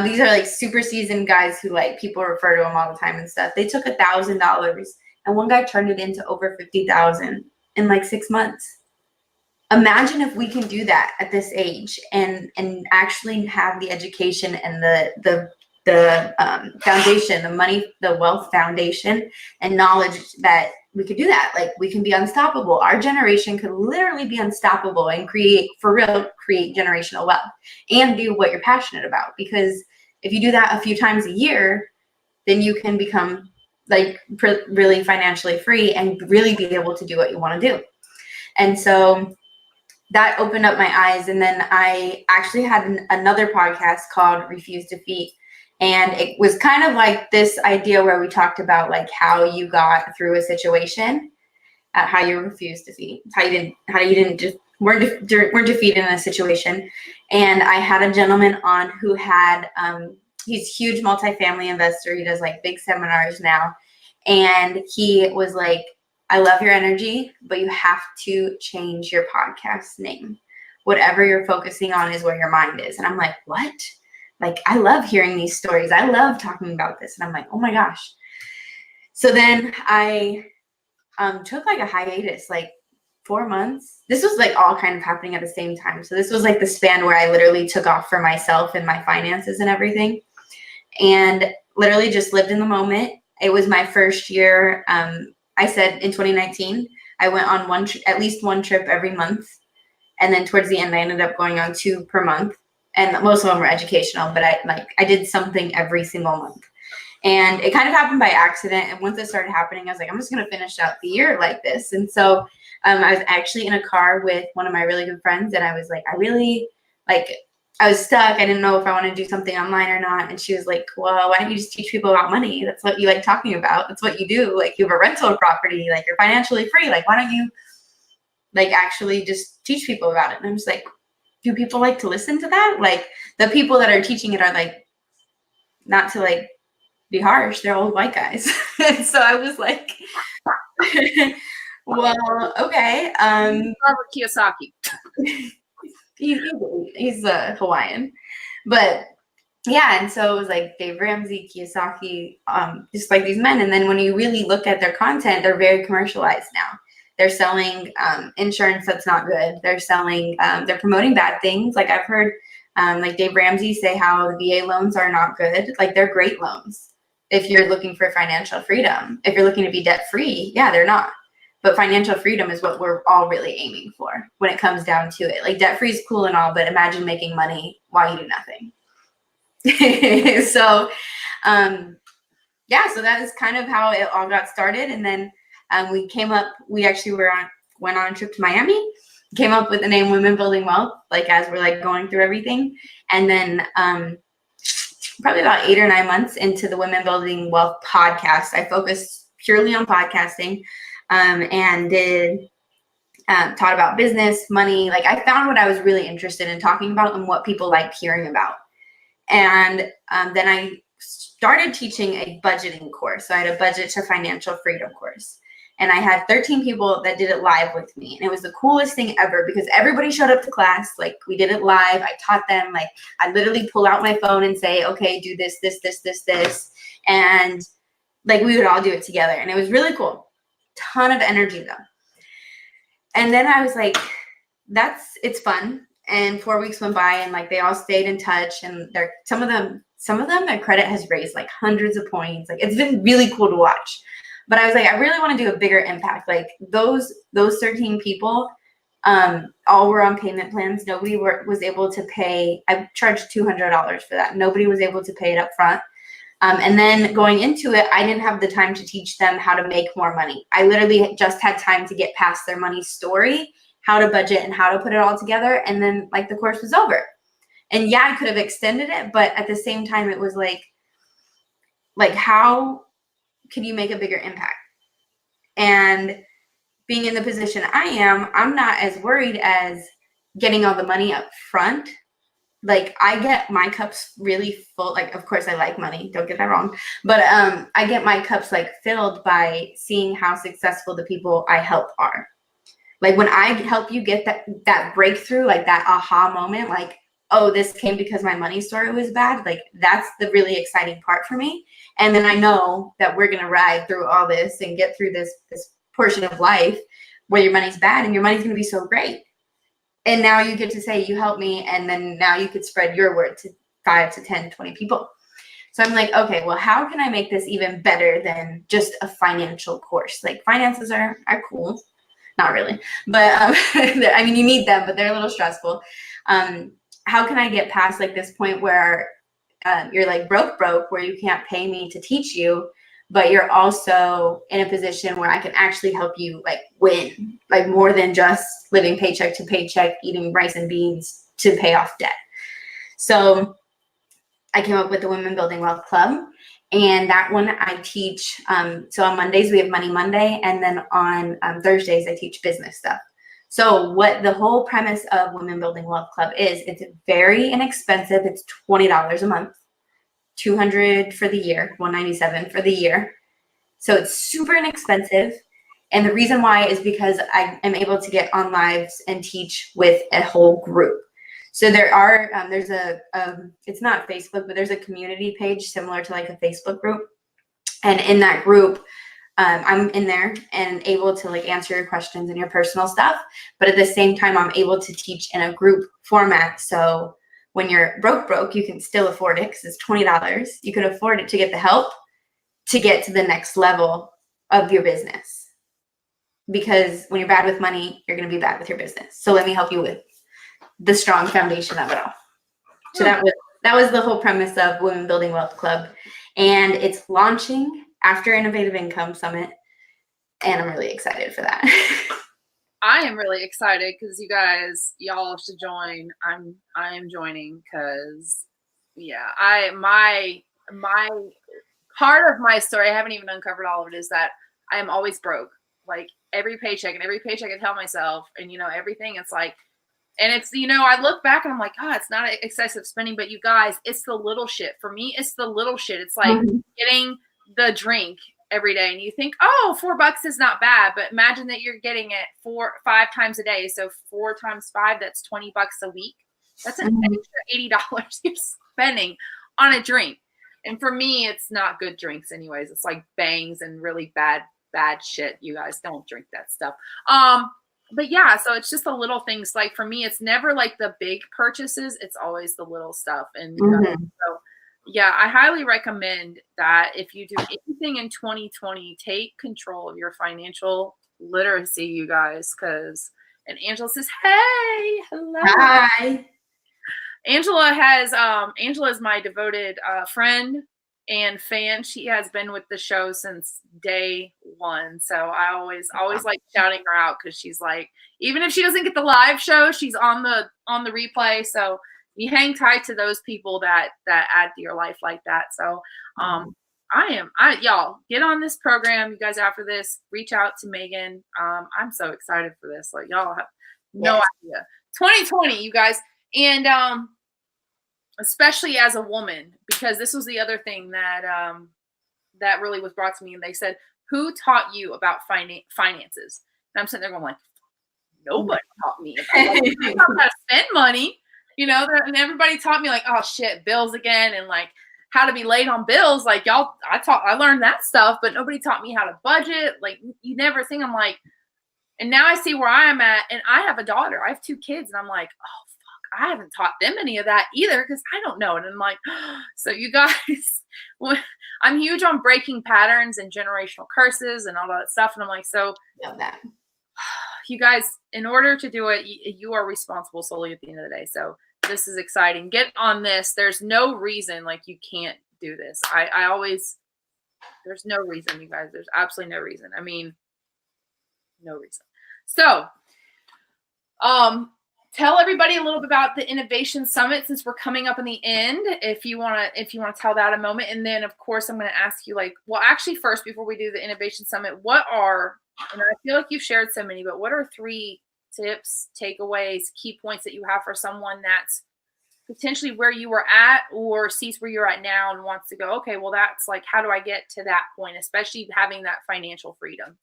These are super seasoned guys who people refer to them all the time and stuff. They took $1,000, and one guy turned it into over $50,000 in 6 months. Imagine if we can do that at this age and actually have the education and the foundation, the wealth foundation and knowledge that we could do that. We can be unstoppable. Our generation could literally be unstoppable and create generational wealth and do what you're passionate about. Because if you do that a few times a year, then you can become really financially free and really be able to do what you want to do. And so that opened up my eyes. And then I actually had another podcast called Refuse Defeat. And it was kind of like this idea where we talked about like how you got through a situation, how you refused defeat, how you didn't just weren't defeated in a situation. And I had a gentleman on who had, he's a huge multifamily investor. He does like big seminars now. And he was like, I love your energy, but you have to change your podcast name. Whatever you're focusing on is where your mind is. And I'm like, what? Like, I love hearing these stories. I love talking about this. And I'm like, oh my gosh. So then I took like a hiatus, like 4 months. This was like all kind of happening at the same time. So this was like the span where I literally took off for myself and my finances and everything. And literally just lived in the moment. It was my first year. I said in 2019, I went on at least one trip every month. And then towards the end, I ended up going on 2 per month. And most of them were educational, but I did something every single month. And it kind of happened by accident. And once it started happening, I was like, I'm just going to finish out the year like this. And so I was actually in a car with one of my really good friends. And I was like, I was stuck. I didn't know if I want to do something online or not. And she was like, well, why don't you just teach people about money? That's what you like talking about. That's what you do. Like, you have a rental property, like you're financially free. Like, why don't you like actually just teach people about it? And I'm just like, do people like to listen to that? Like, the people that are teaching it are like, not to like be harsh, they're old white guys. And so I was like, well, okay. Robert Kiyosaki. He's a Hawaiian, but yeah. And so it was like Dave Ramsey, Kiyosaki, just like these men. And then when you really look at their content, they're very commercialized now. They're selling insurance that's not good. They're selling, they're promoting bad things. Like, I've heard like Dave Ramsey say how the VA loans are not good. Like, they're great loans if you're looking for financial freedom. If you're looking to be debt free, yeah, they're not. But financial freedom is what we're all really aiming for when it comes down to it. Like, debt free is cool and all, but imagine making money while you do nothing. So, yeah, so that is kind of how it all got started. And then we actually went on a trip to Miami, came up with the name Women Building Wealth, like as we're like going through everything. And then probably about 8 or 9 months into the Women Building Wealth podcast, I focused purely on podcasting. And did taught about business, money. Like, I found what I was really interested in talking about and what people liked hearing about. And then I started teaching a budgeting course. So I had a budget to financial freedom course. And I had 13 people that did it live with me. And it was the coolest thing ever because everybody showed up to class. Like, we did it live. I taught them. Like, I literally pull out my phone and say, okay, do this, this, this, this, this. And like, we would all do it together. And it was really cool. Ton of energy though. And then I was like, it's fun. And 4 weeks went by and like they all stayed in touch, and some of them their credit has raised like hundreds of points. Like, it's been really cool to watch. But I was like, I really want to do a bigger impact. Like, those 13 people all were on payment plans. Nobody was able to pay. I charged $200 for that. Nobody was able to pay it up front. And then going into it, I didn't have the time to teach them how to make more money. I literally just had time to get past their money story, how to budget and how to put it all together. And then like the course was over. And yeah, I could have extended it, but at the same time, it was like how could you make a bigger impact? And being in the position I am, I'm not as worried as getting all the money up front. Like, I get my cups really full. Like, of course I like money, don't get that wrong. But I get my cups like filled by seeing how successful the people I help are. Like, when I help you get that breakthrough, like that aha moment, like, oh, this came because my money story was bad. Like, that's the really exciting part for me. And then I know that we're going to ride through all this and get through this portion of life where your money's bad and your money's going to be so great. And now you get to say, you helped me. And then now you could spread your word to 5 to 10, 20 people. So I'm like, okay, well, how can I make this even better than just a financial course? Like, finances are cool. Not really. But I mean, you need them, but they're a little stressful. How can I get past like this point where you're like broke, where you can't pay me to teach you, but you're also in a position where I can actually help you like win, like more than just living paycheck to paycheck, eating rice and beans to pay off debt. So I came up with the Women Building Wealth Club, and that one I teach. So on Mondays we have Money Monday, and then on Thursdays I teach business stuff. So what the whole premise of Women Building Wealth Club is, it's very inexpensive. It's $20 a month, $200 for the year, $197 for the year. So it's super inexpensive. And the reason why is because I am able to get on lives and teach with a whole group. So there are, there's it's not Facebook, but there's a community page similar to like a Facebook group. And in that group, I'm in there and able to like answer your questions and your personal stuff. But at the same time, I'm able to teach in a group format. So when you're broke, you can still afford it because it's $20. You can afford it to get the help to get to the next level of your business. Because when you're bad with money, you're going to be bad with your business. So let me help you with the strong foundation of it all. So that was the whole premise of Women Building Wealth Club. And it's launching after Innovative Income Summit. And I'm really excited for that. I am really excited because you guys, y'all should join. I am joining because my part of my story, I haven't even uncovered all of it, is that I am always broke. Like every paycheck I tell myself, and everything, it's like, and it's, I look back and I'm like, it's not excessive spending, but you guys, it's the little shit. For me, it's the little shit. It's like getting the drink every day, and you think, $4 is not bad, but imagine that you're getting it 5 times a day. So 4 times 5, that's $20 a week. That's an extra $80 you're spending on a drink. And for me, it's not good drinks anyways. It's like bangs and really bad shit. You guys don't drink that stuff. But yeah, so it's just the little things. Like for me, it's never like the big purchases. It's always the little stuff. And so yeah, I highly recommend that if you do anything in 2020, take control of your financial literacy, you guys. And Angela says, hey, hello. Hi. Angela is my devoted friend and fan. She has been with the show since day one. So I always like shouting her out because she's like, even if she doesn't get the live show, she's on the replay. So you hang tight to those people that add to your life like that. So y'all get on this program. You guys, after this, reach out to Megan. I'm so excited for this. Like y'all have no idea. 2020, you guys. And especially as a woman, because this was the other thing that really was brought to me. And they said, who taught you about finances? And I'm sitting there going like, nobody taught me about how to spend money. And everybody taught me like, oh shit, bills again, and like how to be late on bills. Like y'all, I learned that stuff, but nobody taught me how to budget. Like you never think. I'm like, and now I see where I am at, and I have a daughter. I have 2 kids, and I'm like, oh fuck, I haven't taught them any of that either because I don't know it. And I'm like, so you guys, I'm huge on breaking patterns and generational curses and all that stuff. And I'm like, so love that. You guys, in order to do it, you are responsible solely at the end of the day. So this is exciting. Get on this. There's no reason like you can't do this. There's no reason, you guys. There's absolutely no reason. I mean, no reason. So, tell everybody a little bit about the Innovation Summit since we're coming up in the end. If you want to tell that a moment, and then of course I'm going to ask you actually first before we do the Innovation Summit, and I feel like you've shared so many, but what are 3 tips, takeaways, key points that you have for someone that's potentially where you were at or sees where you're at now and wants to go, okay, well, that's like, how do I get to that point, especially having that financial freedom?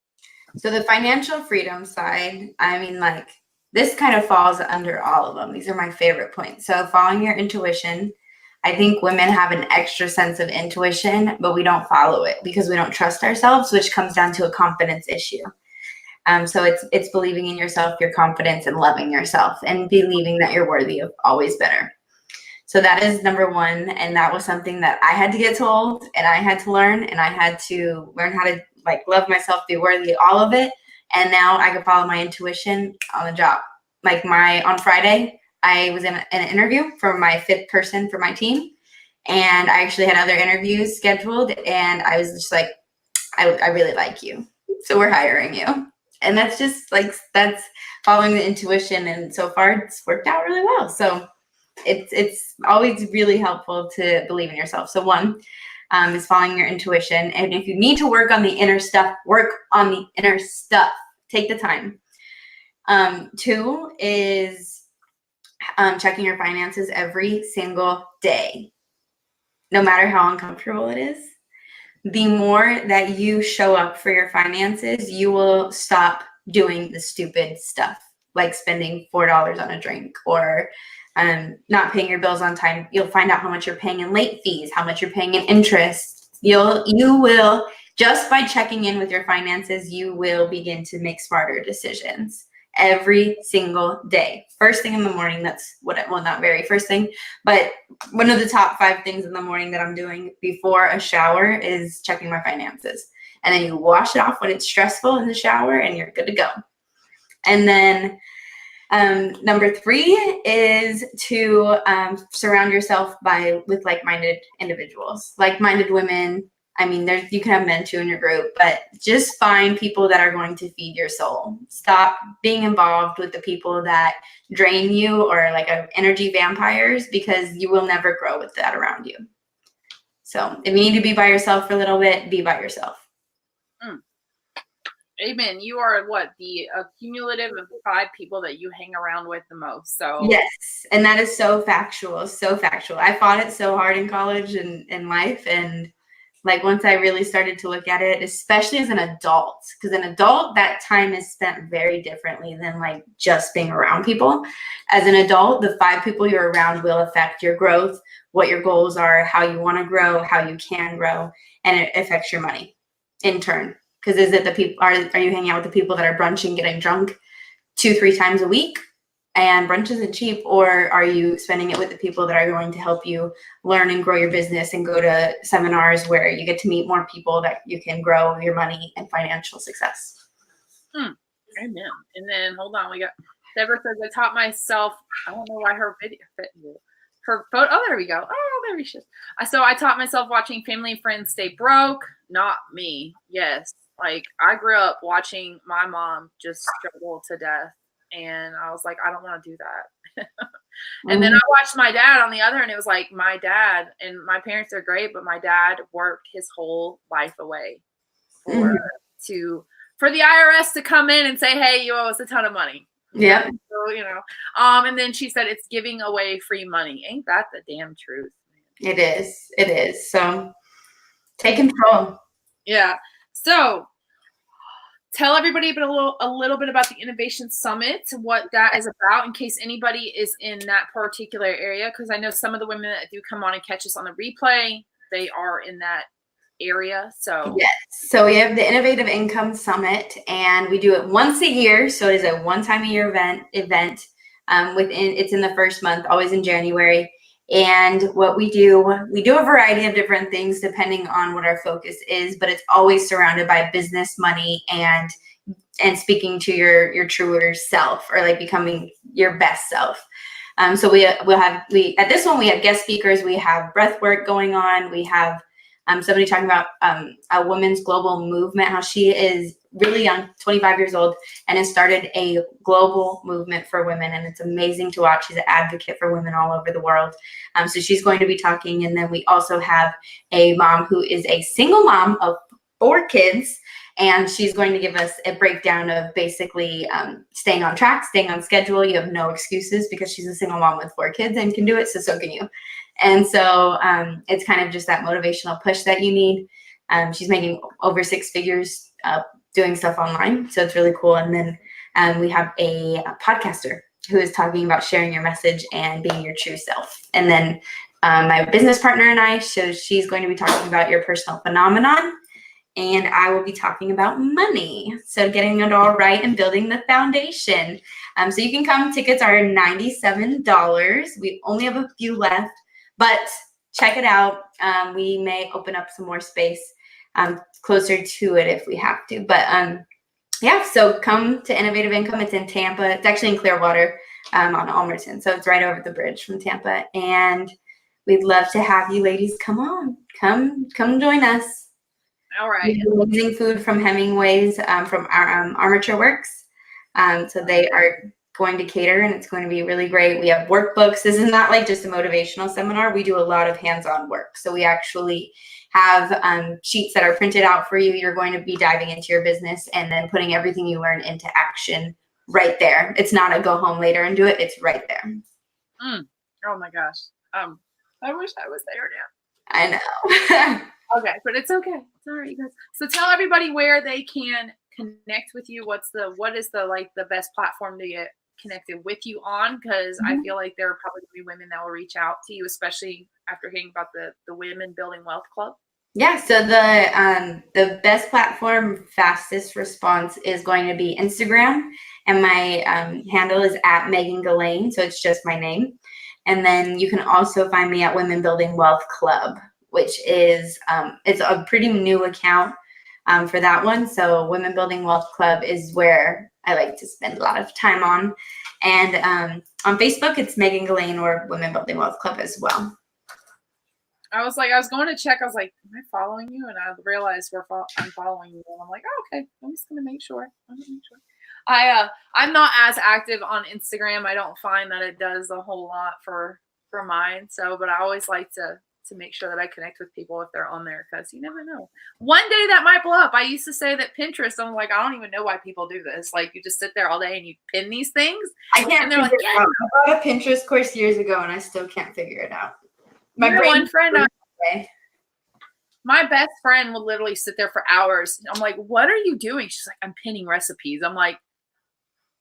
So the financial freedom side, I mean, like this kind of falls under all of them. These are my favorite points. So following your intuition. I think women have an extra sense of intuition, but we don't follow it because we don't trust ourselves, which comes down to a confidence issue. So it's believing in yourself, your confidence, and loving yourself, and believing that you're worthy of always better. So that is number 1, and that was something that I had to get told, and I had to learn, and I had to learn how to like love myself, be worthy, all of it. And now I can follow my intuition on the job. Like on Friday, I was in an interview for my 5th person for my team. And I actually had other interviews scheduled. And I was just like, I really like you, so we're hiring you. And that's just like, that's following the intuition. And so far it's worked out really well. So it's always really helpful to believe in yourself. So one is following your intuition. And if you need to work on the inner stuff, work on the inner stuff. Take the time. Two is checking your finances every single day, no matter how uncomfortable it is. The more that you show up for your finances, you will stop doing the stupid stuff like spending $4 on a drink or not paying your bills on time. You'll find out how much you're paying in late fees, how much you're paying in interest. You will, just by checking in with your finances, you will begin to make smarter decisions every single day. First thing in the morning, that's well, not very first thing, but one of the top 5 things in the morning that I'm doing before a shower is checking my finances. And then you wash it off when it's stressful in the shower and you're good to go. And then number 3 is to surround yourself with like-minded individuals, like-minded women. I mean, you can have men too in your group, but just find people that are going to feed your soul. Stop being involved with the people that drain you or like energy vampires, because you will never grow with that around you. So if you need to be by yourself for a little bit, be by yourself. Amen. You are the cumulative of 5 people that you hang around with the most. So yes, and that is so factual, so factual. I fought it so hard in college and in life, and like once I really started to look at it, especially as an adult, because an adult, that time is spent very differently than like just being around people. As an adult, the 5 people you're around will affect your growth, what your goals are, how you want to grow, how you can grow, and it affects your money in turn. Because is it the people, are you hanging out with the people that are brunching, getting drunk 2-3 times a week? And brunch isn't cheap. Or are you spending it with the people that are going to help you learn and grow your business and go to seminars where you get to meet more people that you can grow your money and financial success? Amen. And then hold on, we got Deborah says, I taught myself, I don't know why her photo, oh, there we go. Oh, there she is. So I taught myself watching family and friends stay broke. Not me. Yes. Like I grew up watching my mom just struggle to death. And I was like, I don't want to do that. And then I watched my dad on the other end. It was like my dad, and my parents are great, but my dad worked his whole life away for the IRS to come in and say, hey, you owe us a ton of money. Yeah. So, and then she said it's giving away free money. Ain't that the damn truth? It is. It is. So take control. Yeah. So tell everybody a little bit about the Innovation Summit, what that is about, in case anybody is in that particular area. Because I know some of the women that do come on and catch us on the replay, they are in that area. So yes. So we have the Innovative Income Summit, and we do it once a year. So it is a one-time-a-year event. It's in the first month, always in January. And what we do a variety of different things depending on what our focus is, but it's always surrounded by business, money, and speaking to your truer self, or like becoming your best self. So at this one, we have guest speakers, we have breath work going on, we have somebody talking about a women's global movement, how she is really young, 25 years old, and has started a global movement for women. And it's amazing to watch. She's an advocate for women all over the world. So she's going to be talking. And then we also have a mom who is a single mom of 4 kids. And she's going to give us a breakdown of basically staying on track, staying on schedule. You have no excuses because she's a single mom with 4 kids and can do it. So can you. And so it's kind of just that motivational push that you need. She's making over 6 figures doing stuff online. So it's really cool. And then we have a podcaster who is talking about sharing your message and being your true self. And then my business partner and I, so she's going to be talking about your personal phenomenon. And I will be talking about money. So getting it all right and building the foundation. So you can come. Tickets are $97. We only have a few left, but check it out. We may open up some more space closer to it if we have to. But yeah, so come to Innovative Income. It's in Tampa. It's actually in Clearwater on Almerton. So it's right over the bridge from Tampa. And we'd love to have you ladies come on. Come join us. All right. Amazing food from Hemingway's, from Armature Works. So they are going to cater, and it's going to be really great. We have workbooks. This is not like just a motivational seminar. We do a lot of hands-on work. So we actually have sheets that are printed out for you. You're going to be diving into your business and then putting everything you learn into action right there. It's not a go home later and do it. It's right there. Oh my gosh. I wish I was there now. I know. Okay, but it's okay. It's all right, you guys. So tell everybody where they can connect with you. What is the best platform to get connected with you on? Because I feel like there are probably going to be women that will reach out to you, especially after hearing about the Women Building Wealth Club. Yeah, so the best platform, fastest response is going to be Instagram, and my handle is at Megan Galane, so it's just my name. And then you can also find me at Women Building Wealth Club, which is it's a pretty new account for that one. So Women Building Wealth Club is where I like to spend a lot of time on. And on Facebook, it's Megan Galane or Women Building Wealth Club as well. I was going to check. I was like, am I following you? And I realized I'm following you. And I'm like, oh, okay. I'm just going to make sure. I'm not as active on Instagram. I don't find that it does a whole lot for mine. So, but I always like to make sure that I connect with people if they're on there, because you never know. One day that might blow up. I used to say that Pinterest, I'm like, I don't even know why people do this. Like, you just sit there all day and you pin these things. I can't. And they're like, yeah. I bought a Pinterest course years ago and I still can't figure it out. My best friend would literally sit there for hours. I'm like, what are you doing? She's like, I'm pinning recipes. I'm like,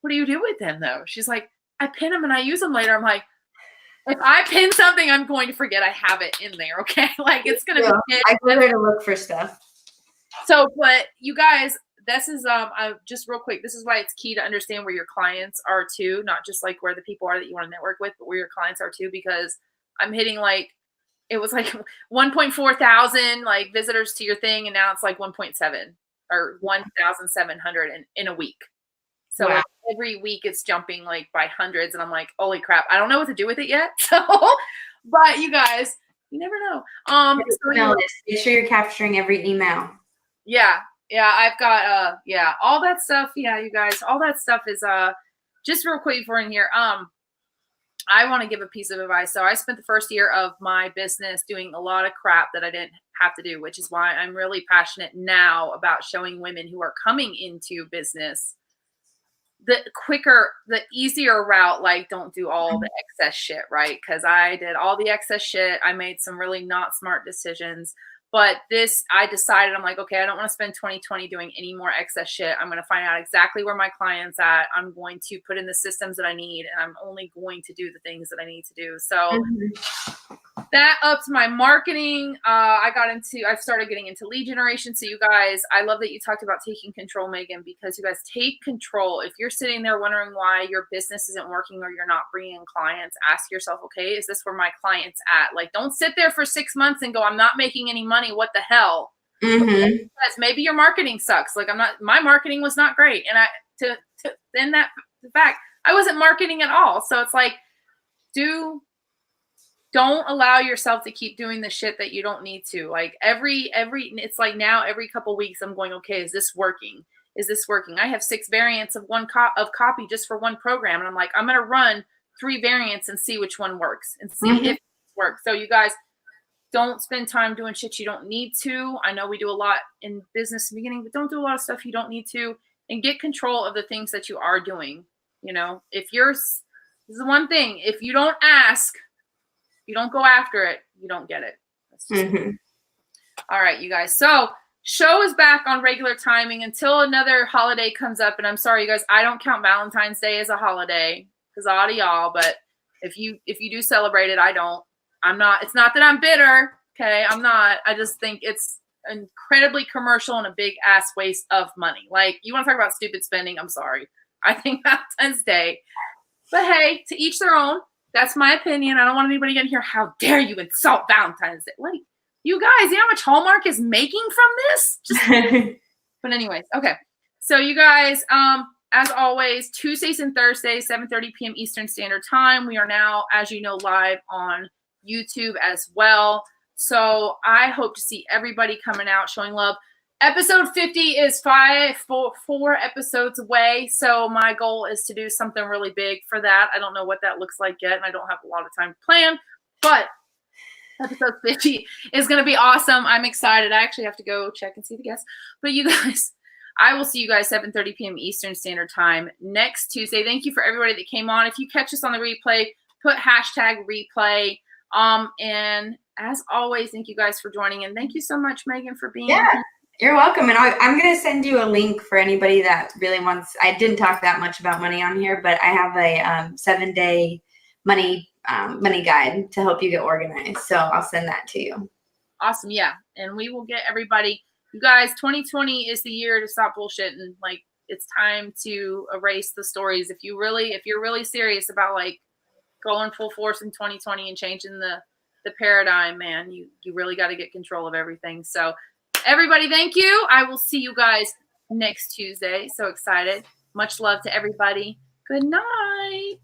what do you do with them though? She's like, I pin them and I use them later. I'm like, if I pin something, I'm going to forget I have it in there. Okay. Like, it's going to be. I go there to look for stuff. So, but you guys, this is, just real quick. This is why it's key to understand where your clients are too. Not just like where the people are that you want to network with, but where your clients are too, because I'm hitting like, it was like 1.4 thousand like visitors to your thing. And now it's like 1.7 or 1,700 in a week. So wow. Like every week it's jumping like by hundreds. And I'm like, holy crap, I don't know what to do with it yet. So, but you guys, you never know. Make sure you're capturing every email. Yeah. Yeah. I've got, all that stuff. Yeah. You guys, all that stuff is, just real quick before in here. I want to give a piece of advice. So I spent the first year of my business doing a lot of crap that I didn't have to do, which is why I'm really passionate now about showing women who are coming into business the quicker, the easier route. Like, don't do all the excess shit, right? Because I did all the excess shit. I made some really not smart decisions. But I decided, I'm like, okay, I don't want to spend 2020 doing any more excess shit. I'm going to find out exactly where my client's at. I'm going to put in the systems that I need, and I'm only going to do the things that I need to do. So that upped my marketing. I started getting into lead generation. So you guys, I love that you talked about taking control, Megan, because you guys take control. If you're sitting there wondering why your business isn't working or you're not bringing in clients, ask yourself, okay, is this where my client's at? Like, don't sit there for 6 months and go, I'm not making any money. What the hell? Because maybe your marketing sucks. Like, my marketing was not great. And the fact I wasn't marketing at all. So it's like, don't allow yourself to keep doing the shit that you don't need to. Like it's like now every couple weeks I'm going, okay, is this working? Is this working? I have 6 variants of copy just for one program. And I'm like, I'm going to run 3 variants and see which one works and see if it works. So you guys, don't spend time doing shit you don't need to. I know we do a lot in business in the beginning, but don't do a lot of stuff you don't need to, and get control of the things that you are doing. You know, this is the one thing, if you don't ask, you don't go after it, you don't get it. All right, you guys. So show is back on regular timing until another holiday comes up. And I'm sorry, you guys, I don't count Valentine's Day as a holiday, because all of y'all, but if you do celebrate it, I don't. It's not that I'm bitter. Okay. I'm not. I just think it's incredibly commercial and a big ass waste of money. Like, you want to talk about stupid spending? I'm sorry. I think Valentine's Day, but hey, to each their own. That's my opinion. I don't want anybody getting here. How dare you insult Valentine's Day? Like, you guys, you know how much Hallmark is making from this? But anyways, okay. So you guys, as always, Tuesdays and Thursdays, 7:30 p.m. Eastern Standard Time. We are now, as you know, live on YouTube as well. So I hope to see everybody coming out, showing love. Episode 50 is four episodes away. So my goal is to do something really big for that. I don't know what that looks like yet, and I don't have a lot of time to plan, but episode 50 is going to be awesome. I'm excited. I actually have to go check and see the guests. But you guys, I will see you guys 7:30 p.m. Eastern Standard Time next Tuesday. Thank you for everybody that came on. If you catch us on the replay, put hashtag replay. And as always, thank you guys for joining. And thank you so much, Megan, for being here. You're welcome. And I'm going to send you a link for anybody that really wants. I didn't talk that much about money on here, but I have a 7-day money guide to help you get organized. So I'll send that to you. Awesome. Yeah. And we will get everybody, you guys, 2020 is the year to stop bullshitting. Like, it's time to erase the stories. If you're really serious about like going full force in 2020 and changing the paradigm, man, you really got to get control of everything. So everybody, thank you. I will see you guys next Tuesday. So excited. Much love to everybody. Good night.